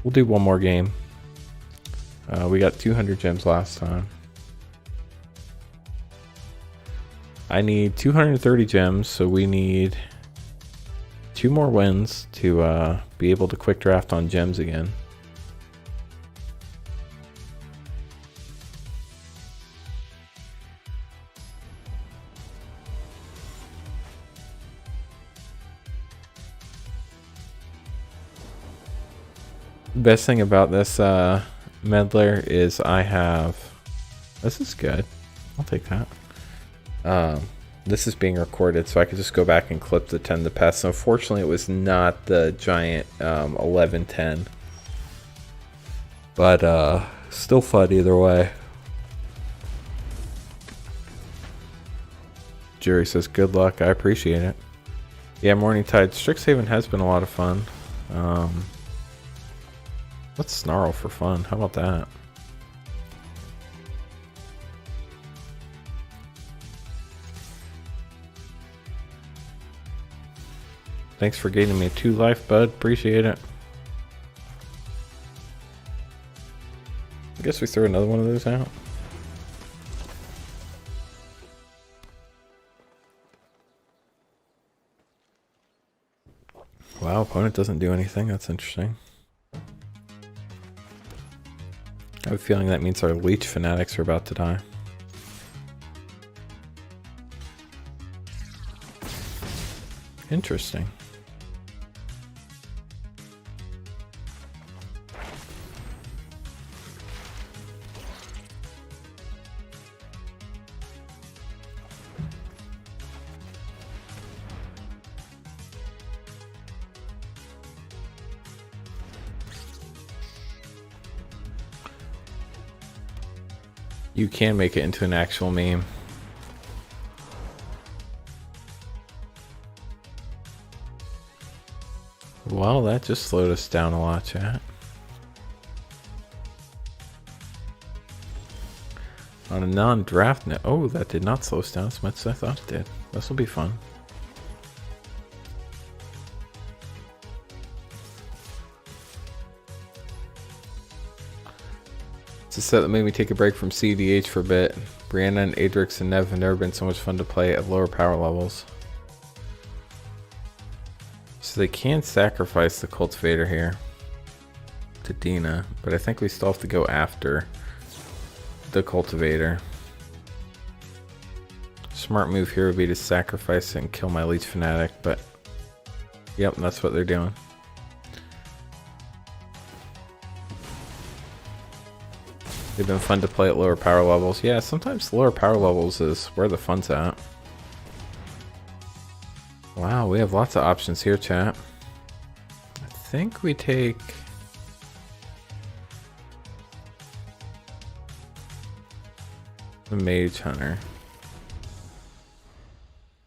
We'll do one more game. We got 200 gems last time. I need 230 gems, so we need 2 more wins to be able to quick draft on gems again. Best thing about this meddler is I have, this is good, I'll take that. This is being recorded, so I could just go back and clip the 10 to pass. So unfortunately it was not the giant 11-10, but still fun either way. Jerry says good luck. I appreciate it. Yeah, Morning Tide. Strixhaven has been a lot of fun. Let's snarl for fun. How about that? Thanks for gaining me 2 life, bud. Appreciate it. I guess we throw another one of those out. Wow, opponent doesn't do anything. That's interesting. I have a feeling that means our leech fanatics are about to die. Interesting. You can make it into an actual meme. Well, that just slowed us down a lot, chat. On a non-draft note. Oh, that did not slow us down as much as I thought it did. This will be fun. It's a set that made me take a break from CDH for a bit. Brianna and Adrix and Nev have never been so much fun to play at lower power levels. So they can sacrifice the Cultivator here to Dina, but I think we still have to go after the Cultivator. Smart move here would be to sacrifice it and kill my Leech Fanatic, but yep, that's what they're doing. They've been fun to play at lower power levels. Yeah, sometimes lower power levels is where the fun's at. Wow, we have lots of options here, chat. I think we take... the Mage Hunter.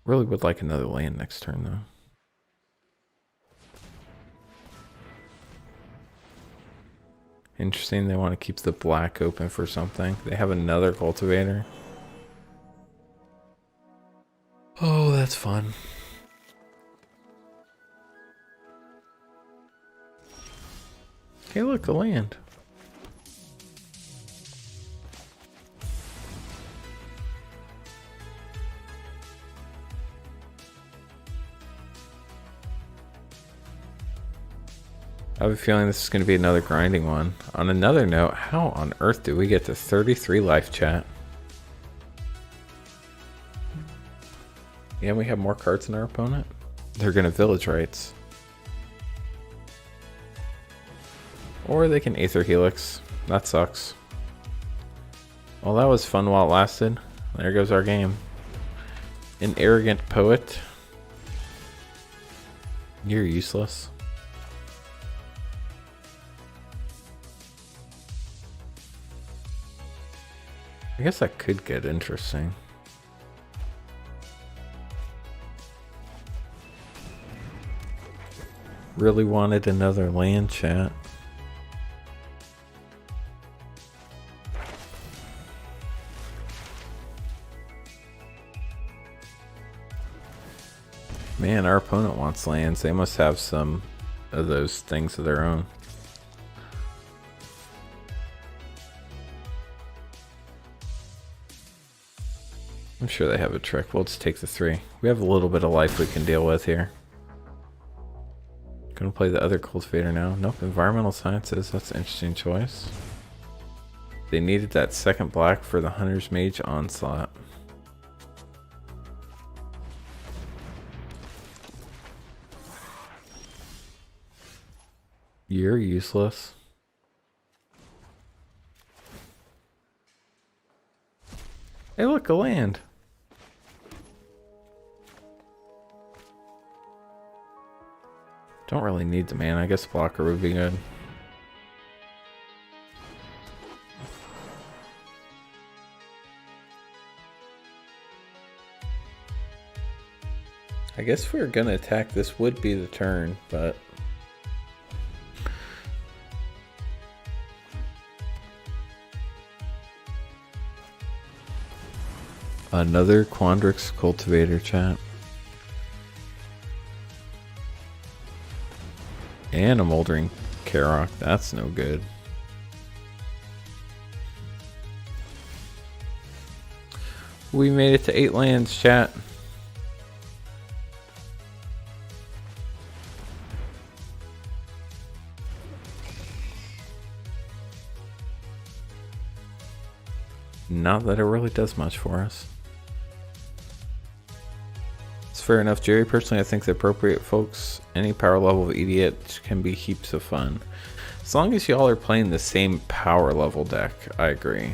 Really would like another land next turn, though. Interesting, they want to keep the black open for something. They have another Cultivator. Oh, that's fun. Hey, look, a land. I have a feeling this is going to be another grinding one. On another note, how on earth do we get to 33 life, chat? Yeah, we have more cards than our opponent. They're going to Village Rights. Or they can Aether Helix. That sucks. Well, that was fun while it lasted. There goes our game. An arrogant poet. You're useless. I guess that could get interesting. Really wanted another land, chat. Man, our opponent wants lands. They must have some of those things of their own. I'm sure they have a trick. We'll just take the 3. We have a little bit of life we can deal with here. Gonna play the other cultivator now. Nope, environmental sciences. That's an interesting choice. They needed that second black for the Hunter's Mage Onslaught. You're useless. Hey, look, a land. Don't really need the mana. I guess blocker would be good. I guess if we were gonna attack, this would be the turn, but another Quandrix cultivator, chat. And a Moldering Karok. That's no good. We made it to 8 lands, chat. Not that it really does much for us. It's fair enough, Jerry. Personally, I think the appropriate folks, any power level of idiot can be heaps of fun. As long as y'all are playing the same power level deck, I agree.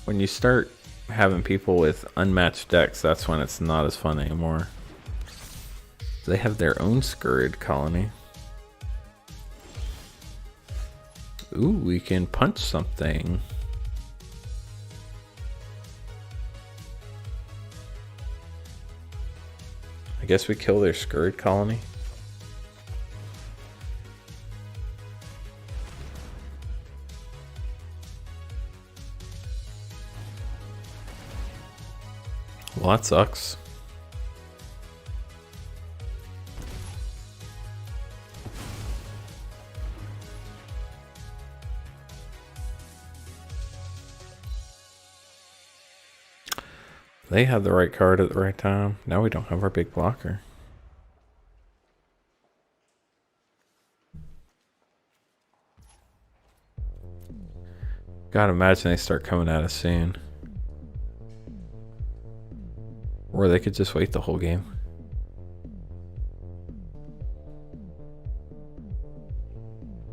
When you start having people with unmatched decks, that's when it's not as fun anymore. They have their own Scurrid colony. Ooh, we can punch something. I guess we kill their Scurrid colony. Well, that sucks. They had the right card at the right time. Now we don't have our big blocker. Gotta imagine they start coming at us soon. Or they could just wait the whole game.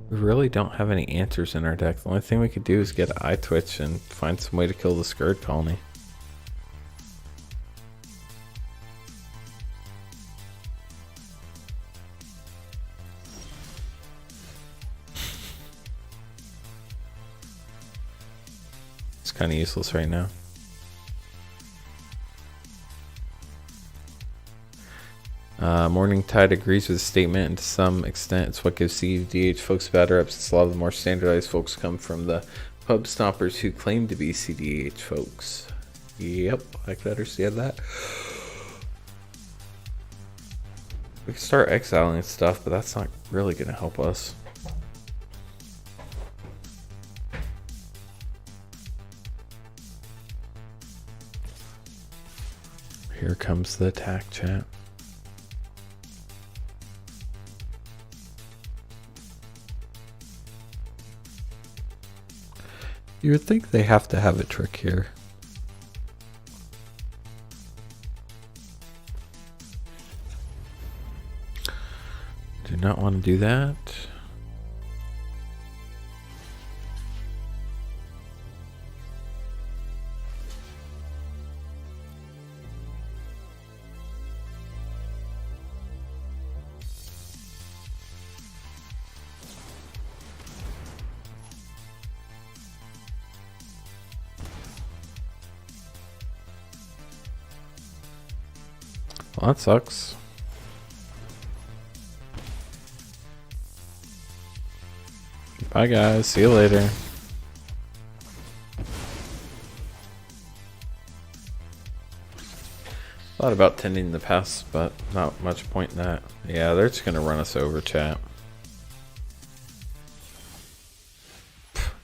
We really don't have any answers in our deck. The only thing we could do is get an eye twitch and find some way to kill the Scurrid colony. It's kind of useless right now. Morning Tide agrees with the statement, and to some extent it's what gives CDH folks bad reps, since a lot of the more standardized folks come from the pub stompers who claim to be CDH folks. Yep, I can understand that. We can start exiling stuff, but that's not really going to help us. Here comes the attack, chat. You would think they have to have a trick here. not want to do that. Well, that sucks. Bye guys, see you later. Thought about tending the pests, but not much point in that. Yeah, they're just gonna run us over, chat.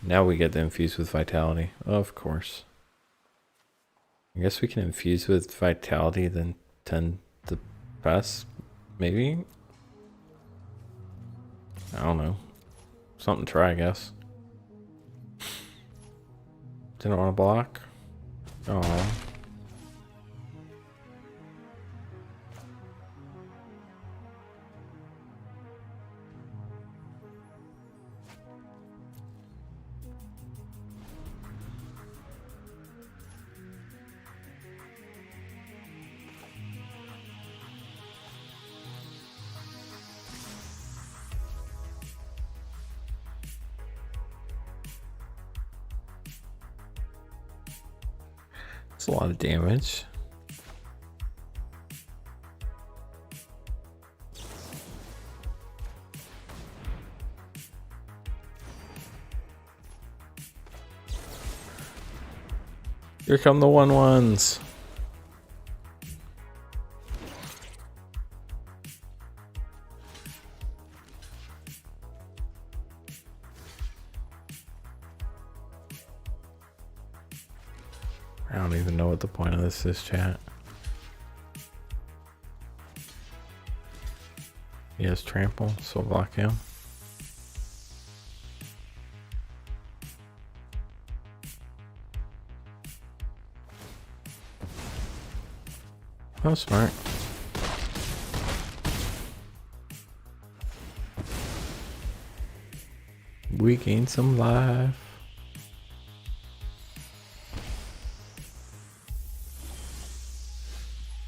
Now we get to infuse with vitality. Of course. I guess we can infuse with vitality, then tend the pests, maybe? I don't know. Something to try, I guess. Didn't want to block. Oh. It's a lot of damage. Here come the 1/1s. I don't even know what the point of this is, chat. He has trample, so block him. Oh, smart. We gain some life.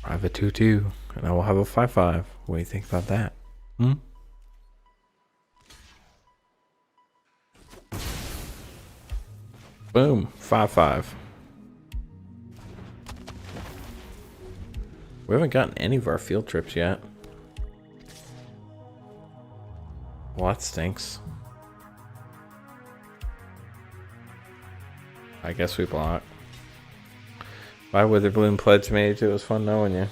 I have a 2/2, and I will have a 5/5. What do you think about that? Hmm? Boom, 5/5. We haven't gotten any of our field trips yet. Well, that stinks. I guess we block. Bye, Witherbloom Pledge Mage. It was fun knowing you.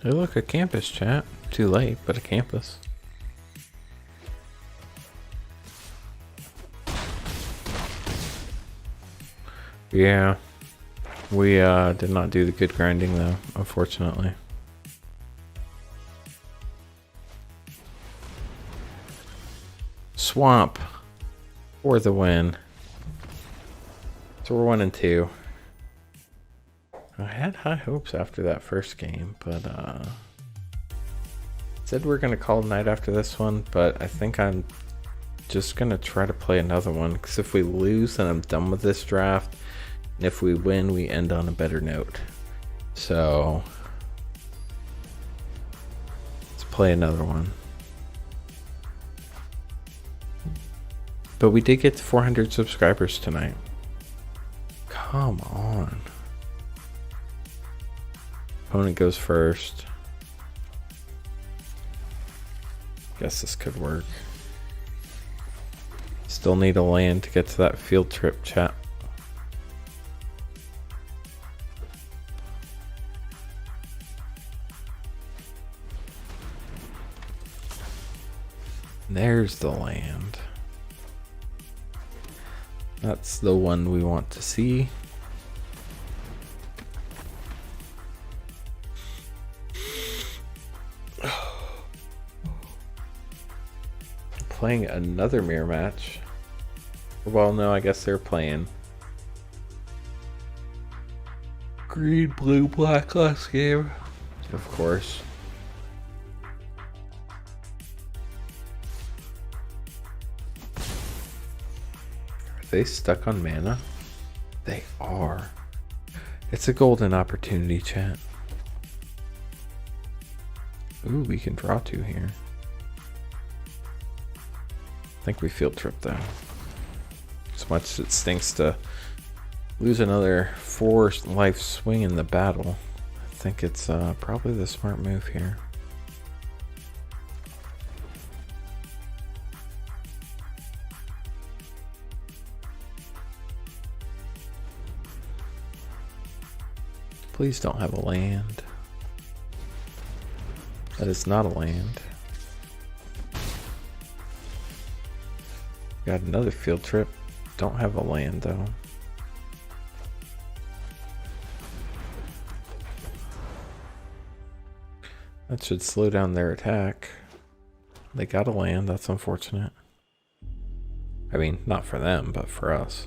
Hey, look, a campus, chat. Too late, but a campus. Yeah, we did not do the good grinding though, unfortunately. Swamp for the win. So we're 1-2. I had high hopes after that first game, but said we're gonna call it night after this one, but I think I'm just gonna try to play another one, because if we lose then I'm done with this draft, and if we win we end on a better note. So let's play another one. But we did get to 400 subscribers tonight. Come on. Opponent goes first. Guess this could work. Still need a land to get to that field trip, chat. There's the land. That's the one we want to see. playing another mirror match. Well, no, I guess they're playing green, blue, black last game. Of course. Are they stuck on mana? They are. It's a golden opportunity, chat. Ooh, we can draw 2 here. I think we field trip though. As much as it stinks to lose another 4 life swing in the battle, I think it's probably the smart move here. Please don't have a land. That is not a land. Got another field trip. Don't have a land though. That should slow down their attack. They got a land, that's unfortunate. I mean, not for them, but for us.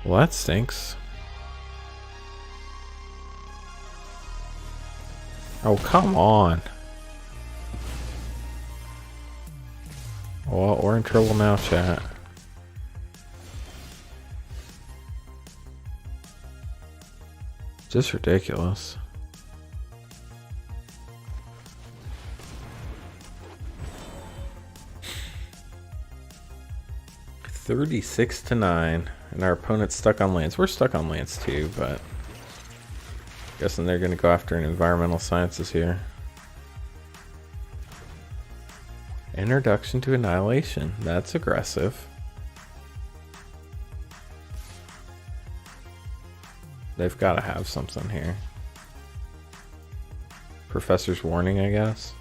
Well, that stinks. Oh, come on. Well, we're in trouble now, chat. Just ridiculous. $36-9, and our opponent's stuck on lands. We're stuck on lands too, but guessing they're going to go after an environmental sciences here. Introduction to Annihilation. That's aggressive. They've got to have something here. Professor's Warning, I guess.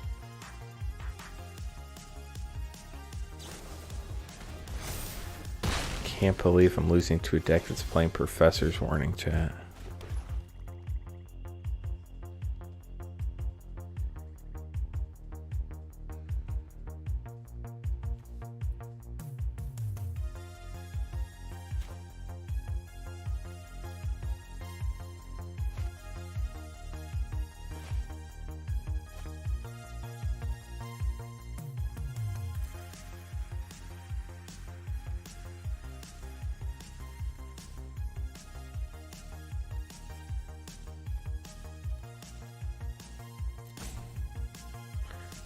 Can't believe I'm losing to a deck that's playing Professor's Warning, chat.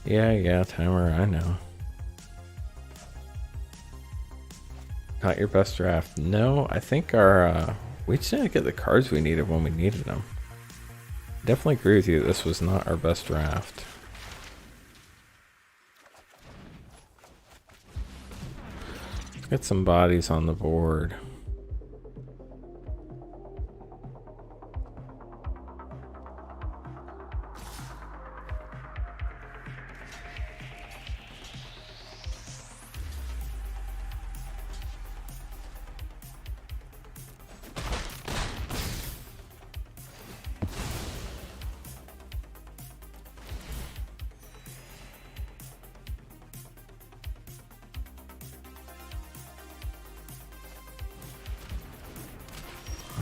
Yeah, timer, I know. Not your best draft. No, I think our, we just didn't get the cards we needed when we needed them. Definitely agree with you, this was not our best draft. Let's get some bodies on the board.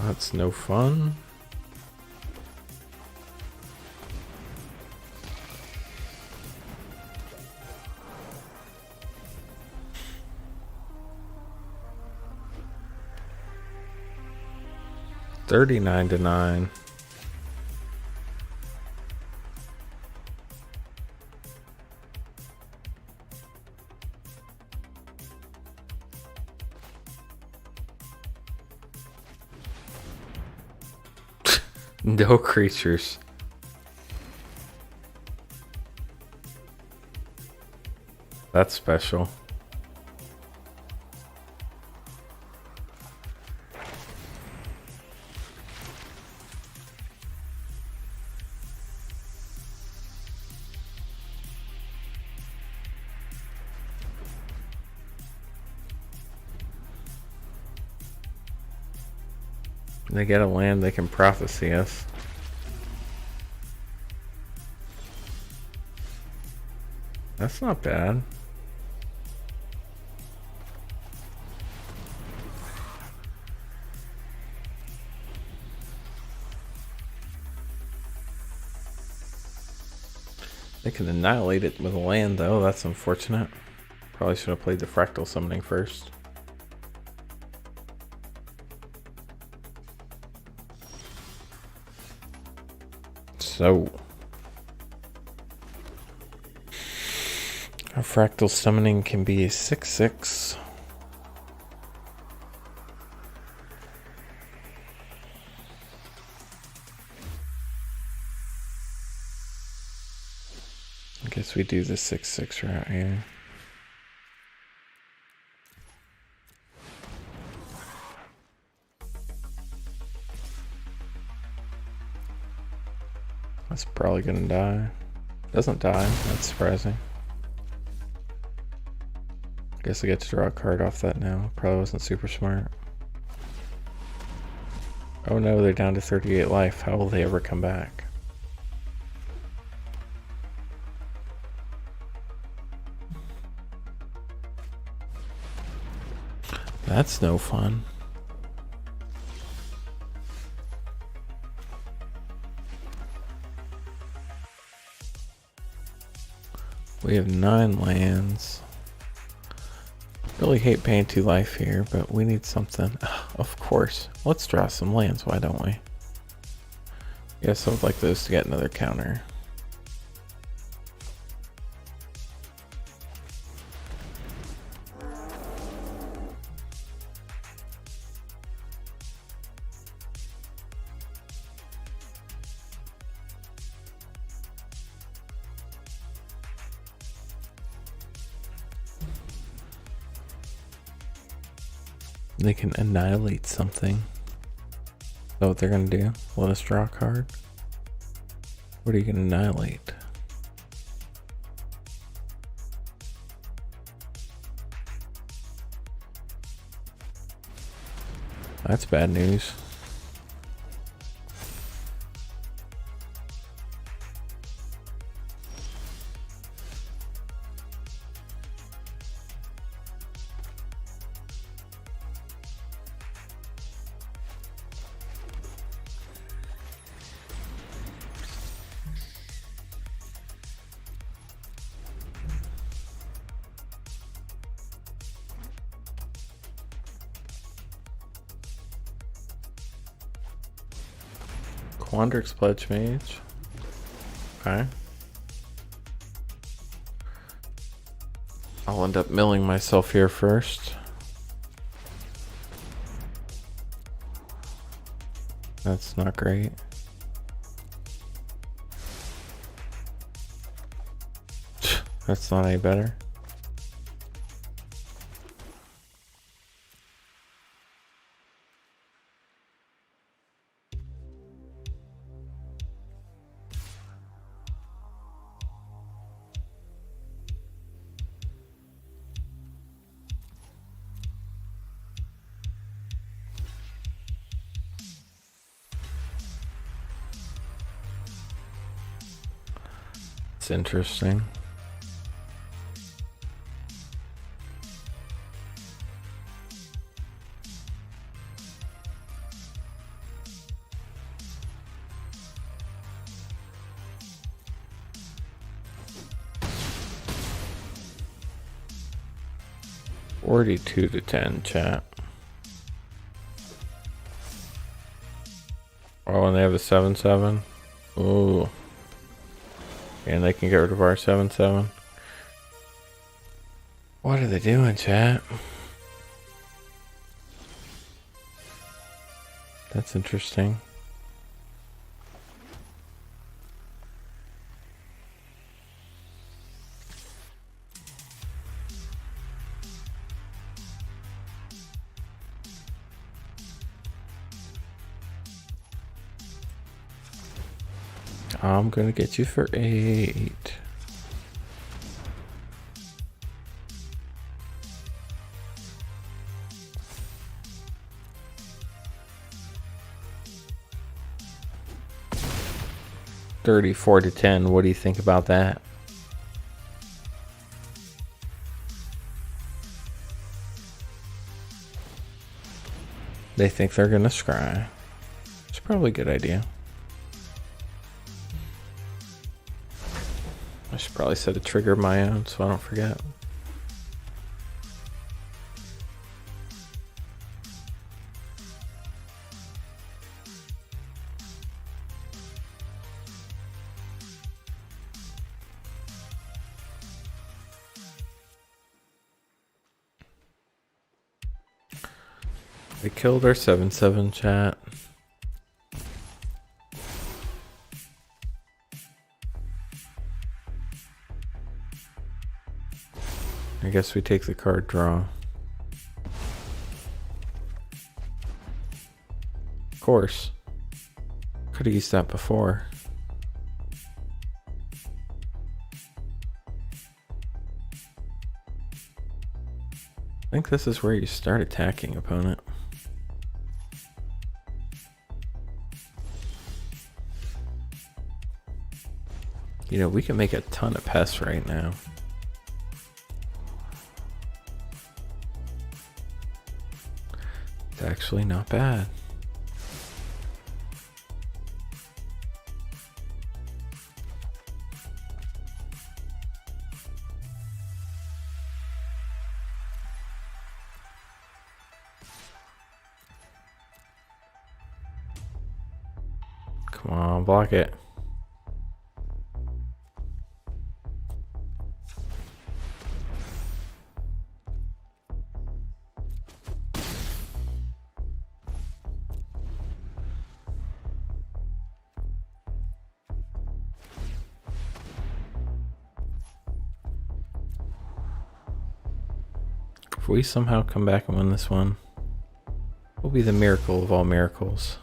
That's no fun. $39-9. No creatures. That's special. They get a land, they can prophecy us. That's not bad. They can annihilate it with a land, though. That's unfortunate. Probably should have played the fractal summoning first. So, our fractal summoning can be a 6/6. I guess we do the 6/6 route here. That's probably gonna die. Doesn't die. That's surprising. Guess I get to draw a card off that now. Probably wasn't super smart. Oh no, they're down to 38 life. How will they ever come back? That's no fun. We have 9 lands. Really hate paying 2 life here, but we need something. Of course. Let's draw some lands, why don't we? Yes, I would like those to get another counter. They can annihilate something. So what they're gonna do? Let us draw a card? What are you gonna annihilate? That's bad news. Quandrix Pledge Mage. Okay. I'll end up milling myself here first. That's not great. That's not any better. It's interesting. Forty-two to 10, chat. Oh, and they have a 7/7. Ooh. And they can get rid of our 7/7. What are they doing, chat? That's interesting. I'm gonna get you for 8. 34 to 10. What do you think about that? They think they're gonna scry. It's probably a good idea. I should probably set a trigger of my own so I don't forget. They killed our 7-7 chat. I guess we take the card draw. Of course. Could have used that before. I think this is where you start attacking opponent. You know, we can make a ton of pests right now. It's actually not bad. Come on, block it. If we somehow come back and win this one, we'll be the miracle of all miracles.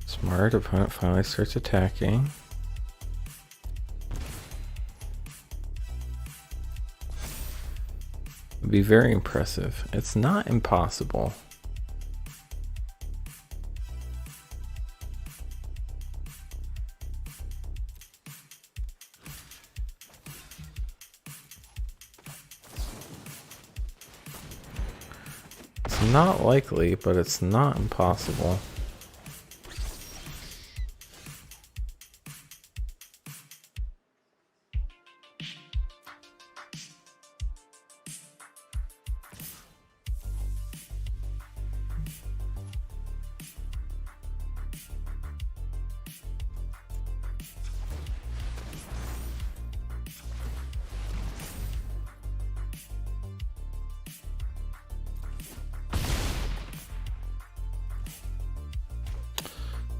Smart opponent finally starts attacking. Would be very impressive. It's not impossible. It's not likely, but it's not impossible.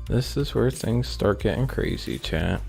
This is where things start getting crazy, chat.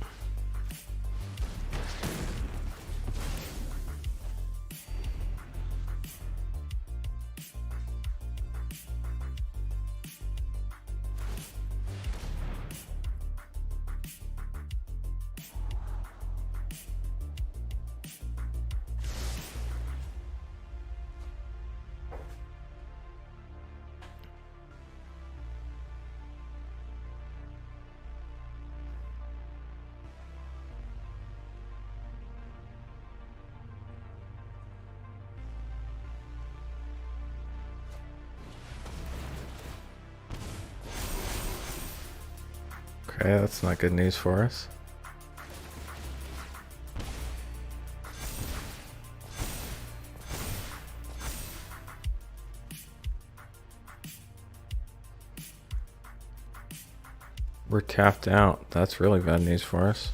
Okay, that's not good news for us. We're tapped out. That's really bad news for us.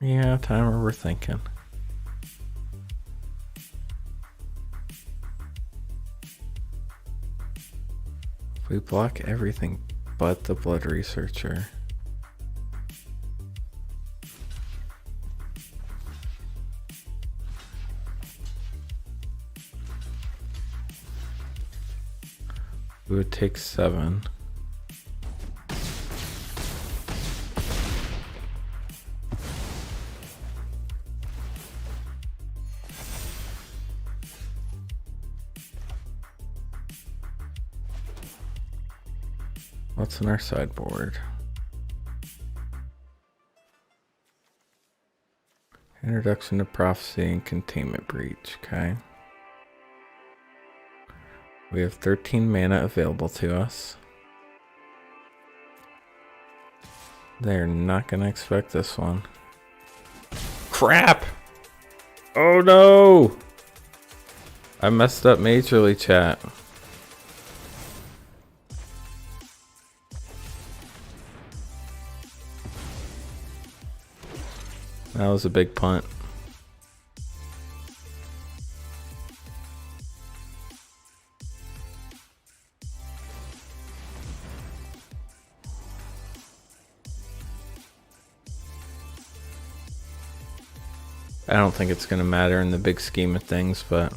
Yeah, timer, we're thinking. We block everything but the blood researcher. We would take 7. What's in our sideboard? Introduction to Prophecy and Containment Breach, okay. We have 13 mana available to us. They're not gonna expect this one. Crap! Oh no! I messed up majorly, chat. That was a big punt. I don't think it's going to matter in the big scheme of things, but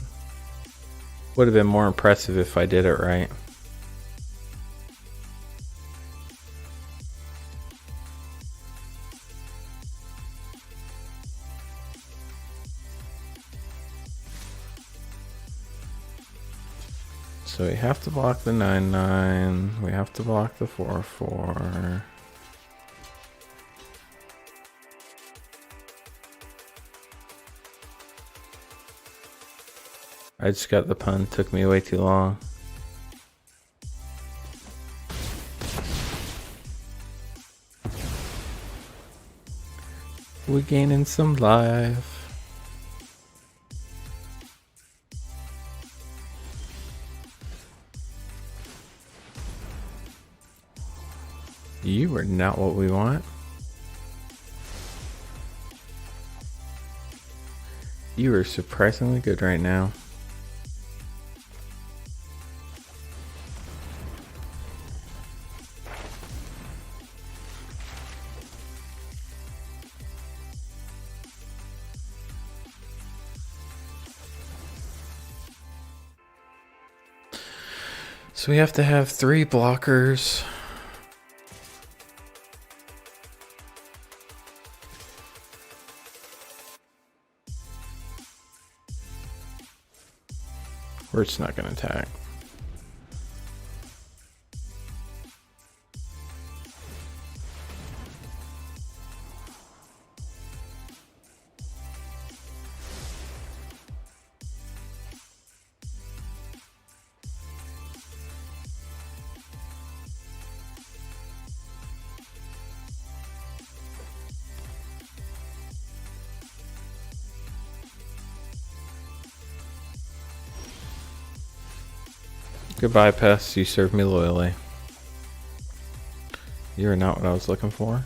would have been more impressive if I did it right. So we have to block the 9/9. We have to block the 4/4. I just got the pun. Took me way too long. We're gaining some life. You are not what we want. You are surprisingly good right now. So we have to have 3 blockers. Or it's not going to attack. Goodbye, pests. You served me loyally. You are not what I was looking for.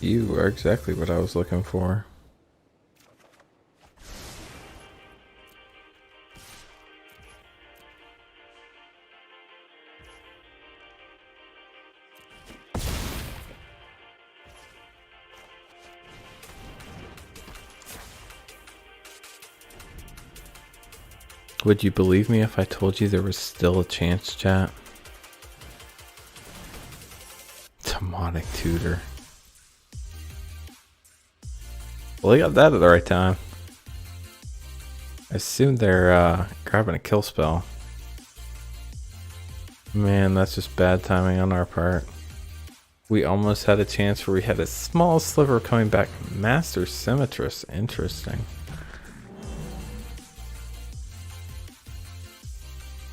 You are exactly what I was looking for. Would you believe me if I told you there was still a chance, chat? Demonic Tutor. Well, they got that at the right time. I assume they're grabbing a kill spell. Man, that's just bad timing on our part. We almost had a chance where we had a small sliver coming back. Master Symmetress. Interesting.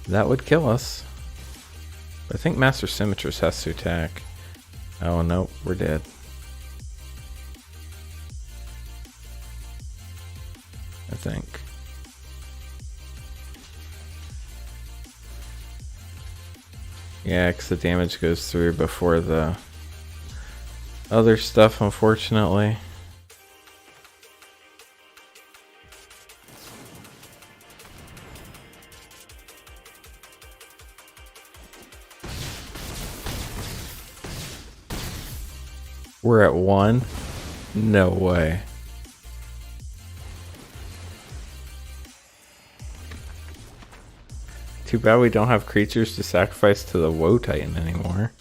That would kill us. I think Master Symmetress has to attack. Oh no, we're dead. I think. Yeah, because the damage goes through before the other stuff, unfortunately. We're at 1. No way. Too bad we don't have creatures to sacrifice to the Woe Titan anymore.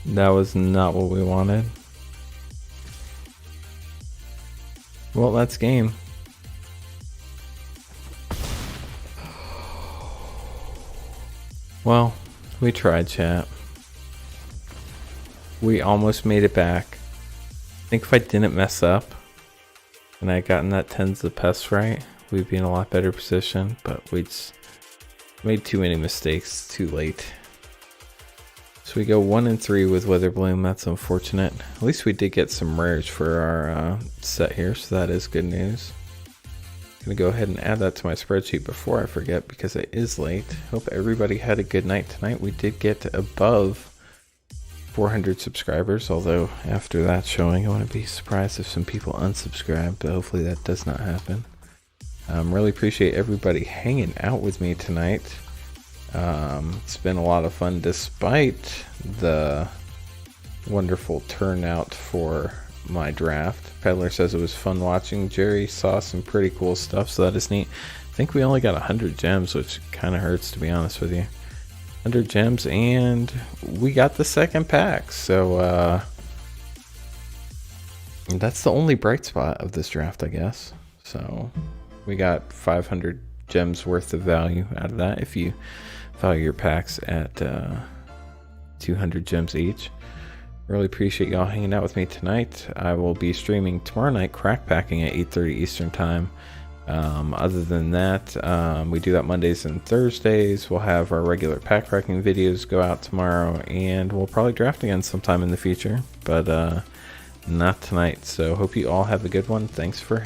That was not what we wanted. Well, that's game. Well, we tried, chat. We almost made it back. I think if I didn't mess up and I had gotten that Tens of Pests right, we'd be in a lot better position, but we just made too many mistakes too late. So we go 1 and 3 with Witherbloom. That's unfortunate. At least we did get some rares for our set here, so that is good news. Gonna go ahead and add that to my spreadsheet before I forget because it is late. Hope everybody had a good night tonight. We did get above 400 subscribers, although after that showing I wouldn't be surprised if some people unsubscribe, but hopefully that does not happen. Really appreciate everybody hanging out with me tonight. It's been a lot of fun despite the wonderful turnout for my draft. Peddler says it was fun watching. Jerry saw some pretty cool stuff, so that is neat. I think we only got 100 gems, which kind of hurts, to be honest with you. 100 gems, and we got the second pack, so that's the only bright spot of this draft, I guess. So we got 500 gems worth of value out of that if you value your packs at 200 gems each. Really appreciate y'all hanging out with me tonight. I will be streaming tomorrow night crack packing at 8:30 Eastern time. Other than that, we do that Mondays and Thursdays. We'll have our regular pack cracking videos go out tomorrow, and we'll probably draft again sometime in the future, but not tonight. So hope you all have a good one. Thanks for hanging.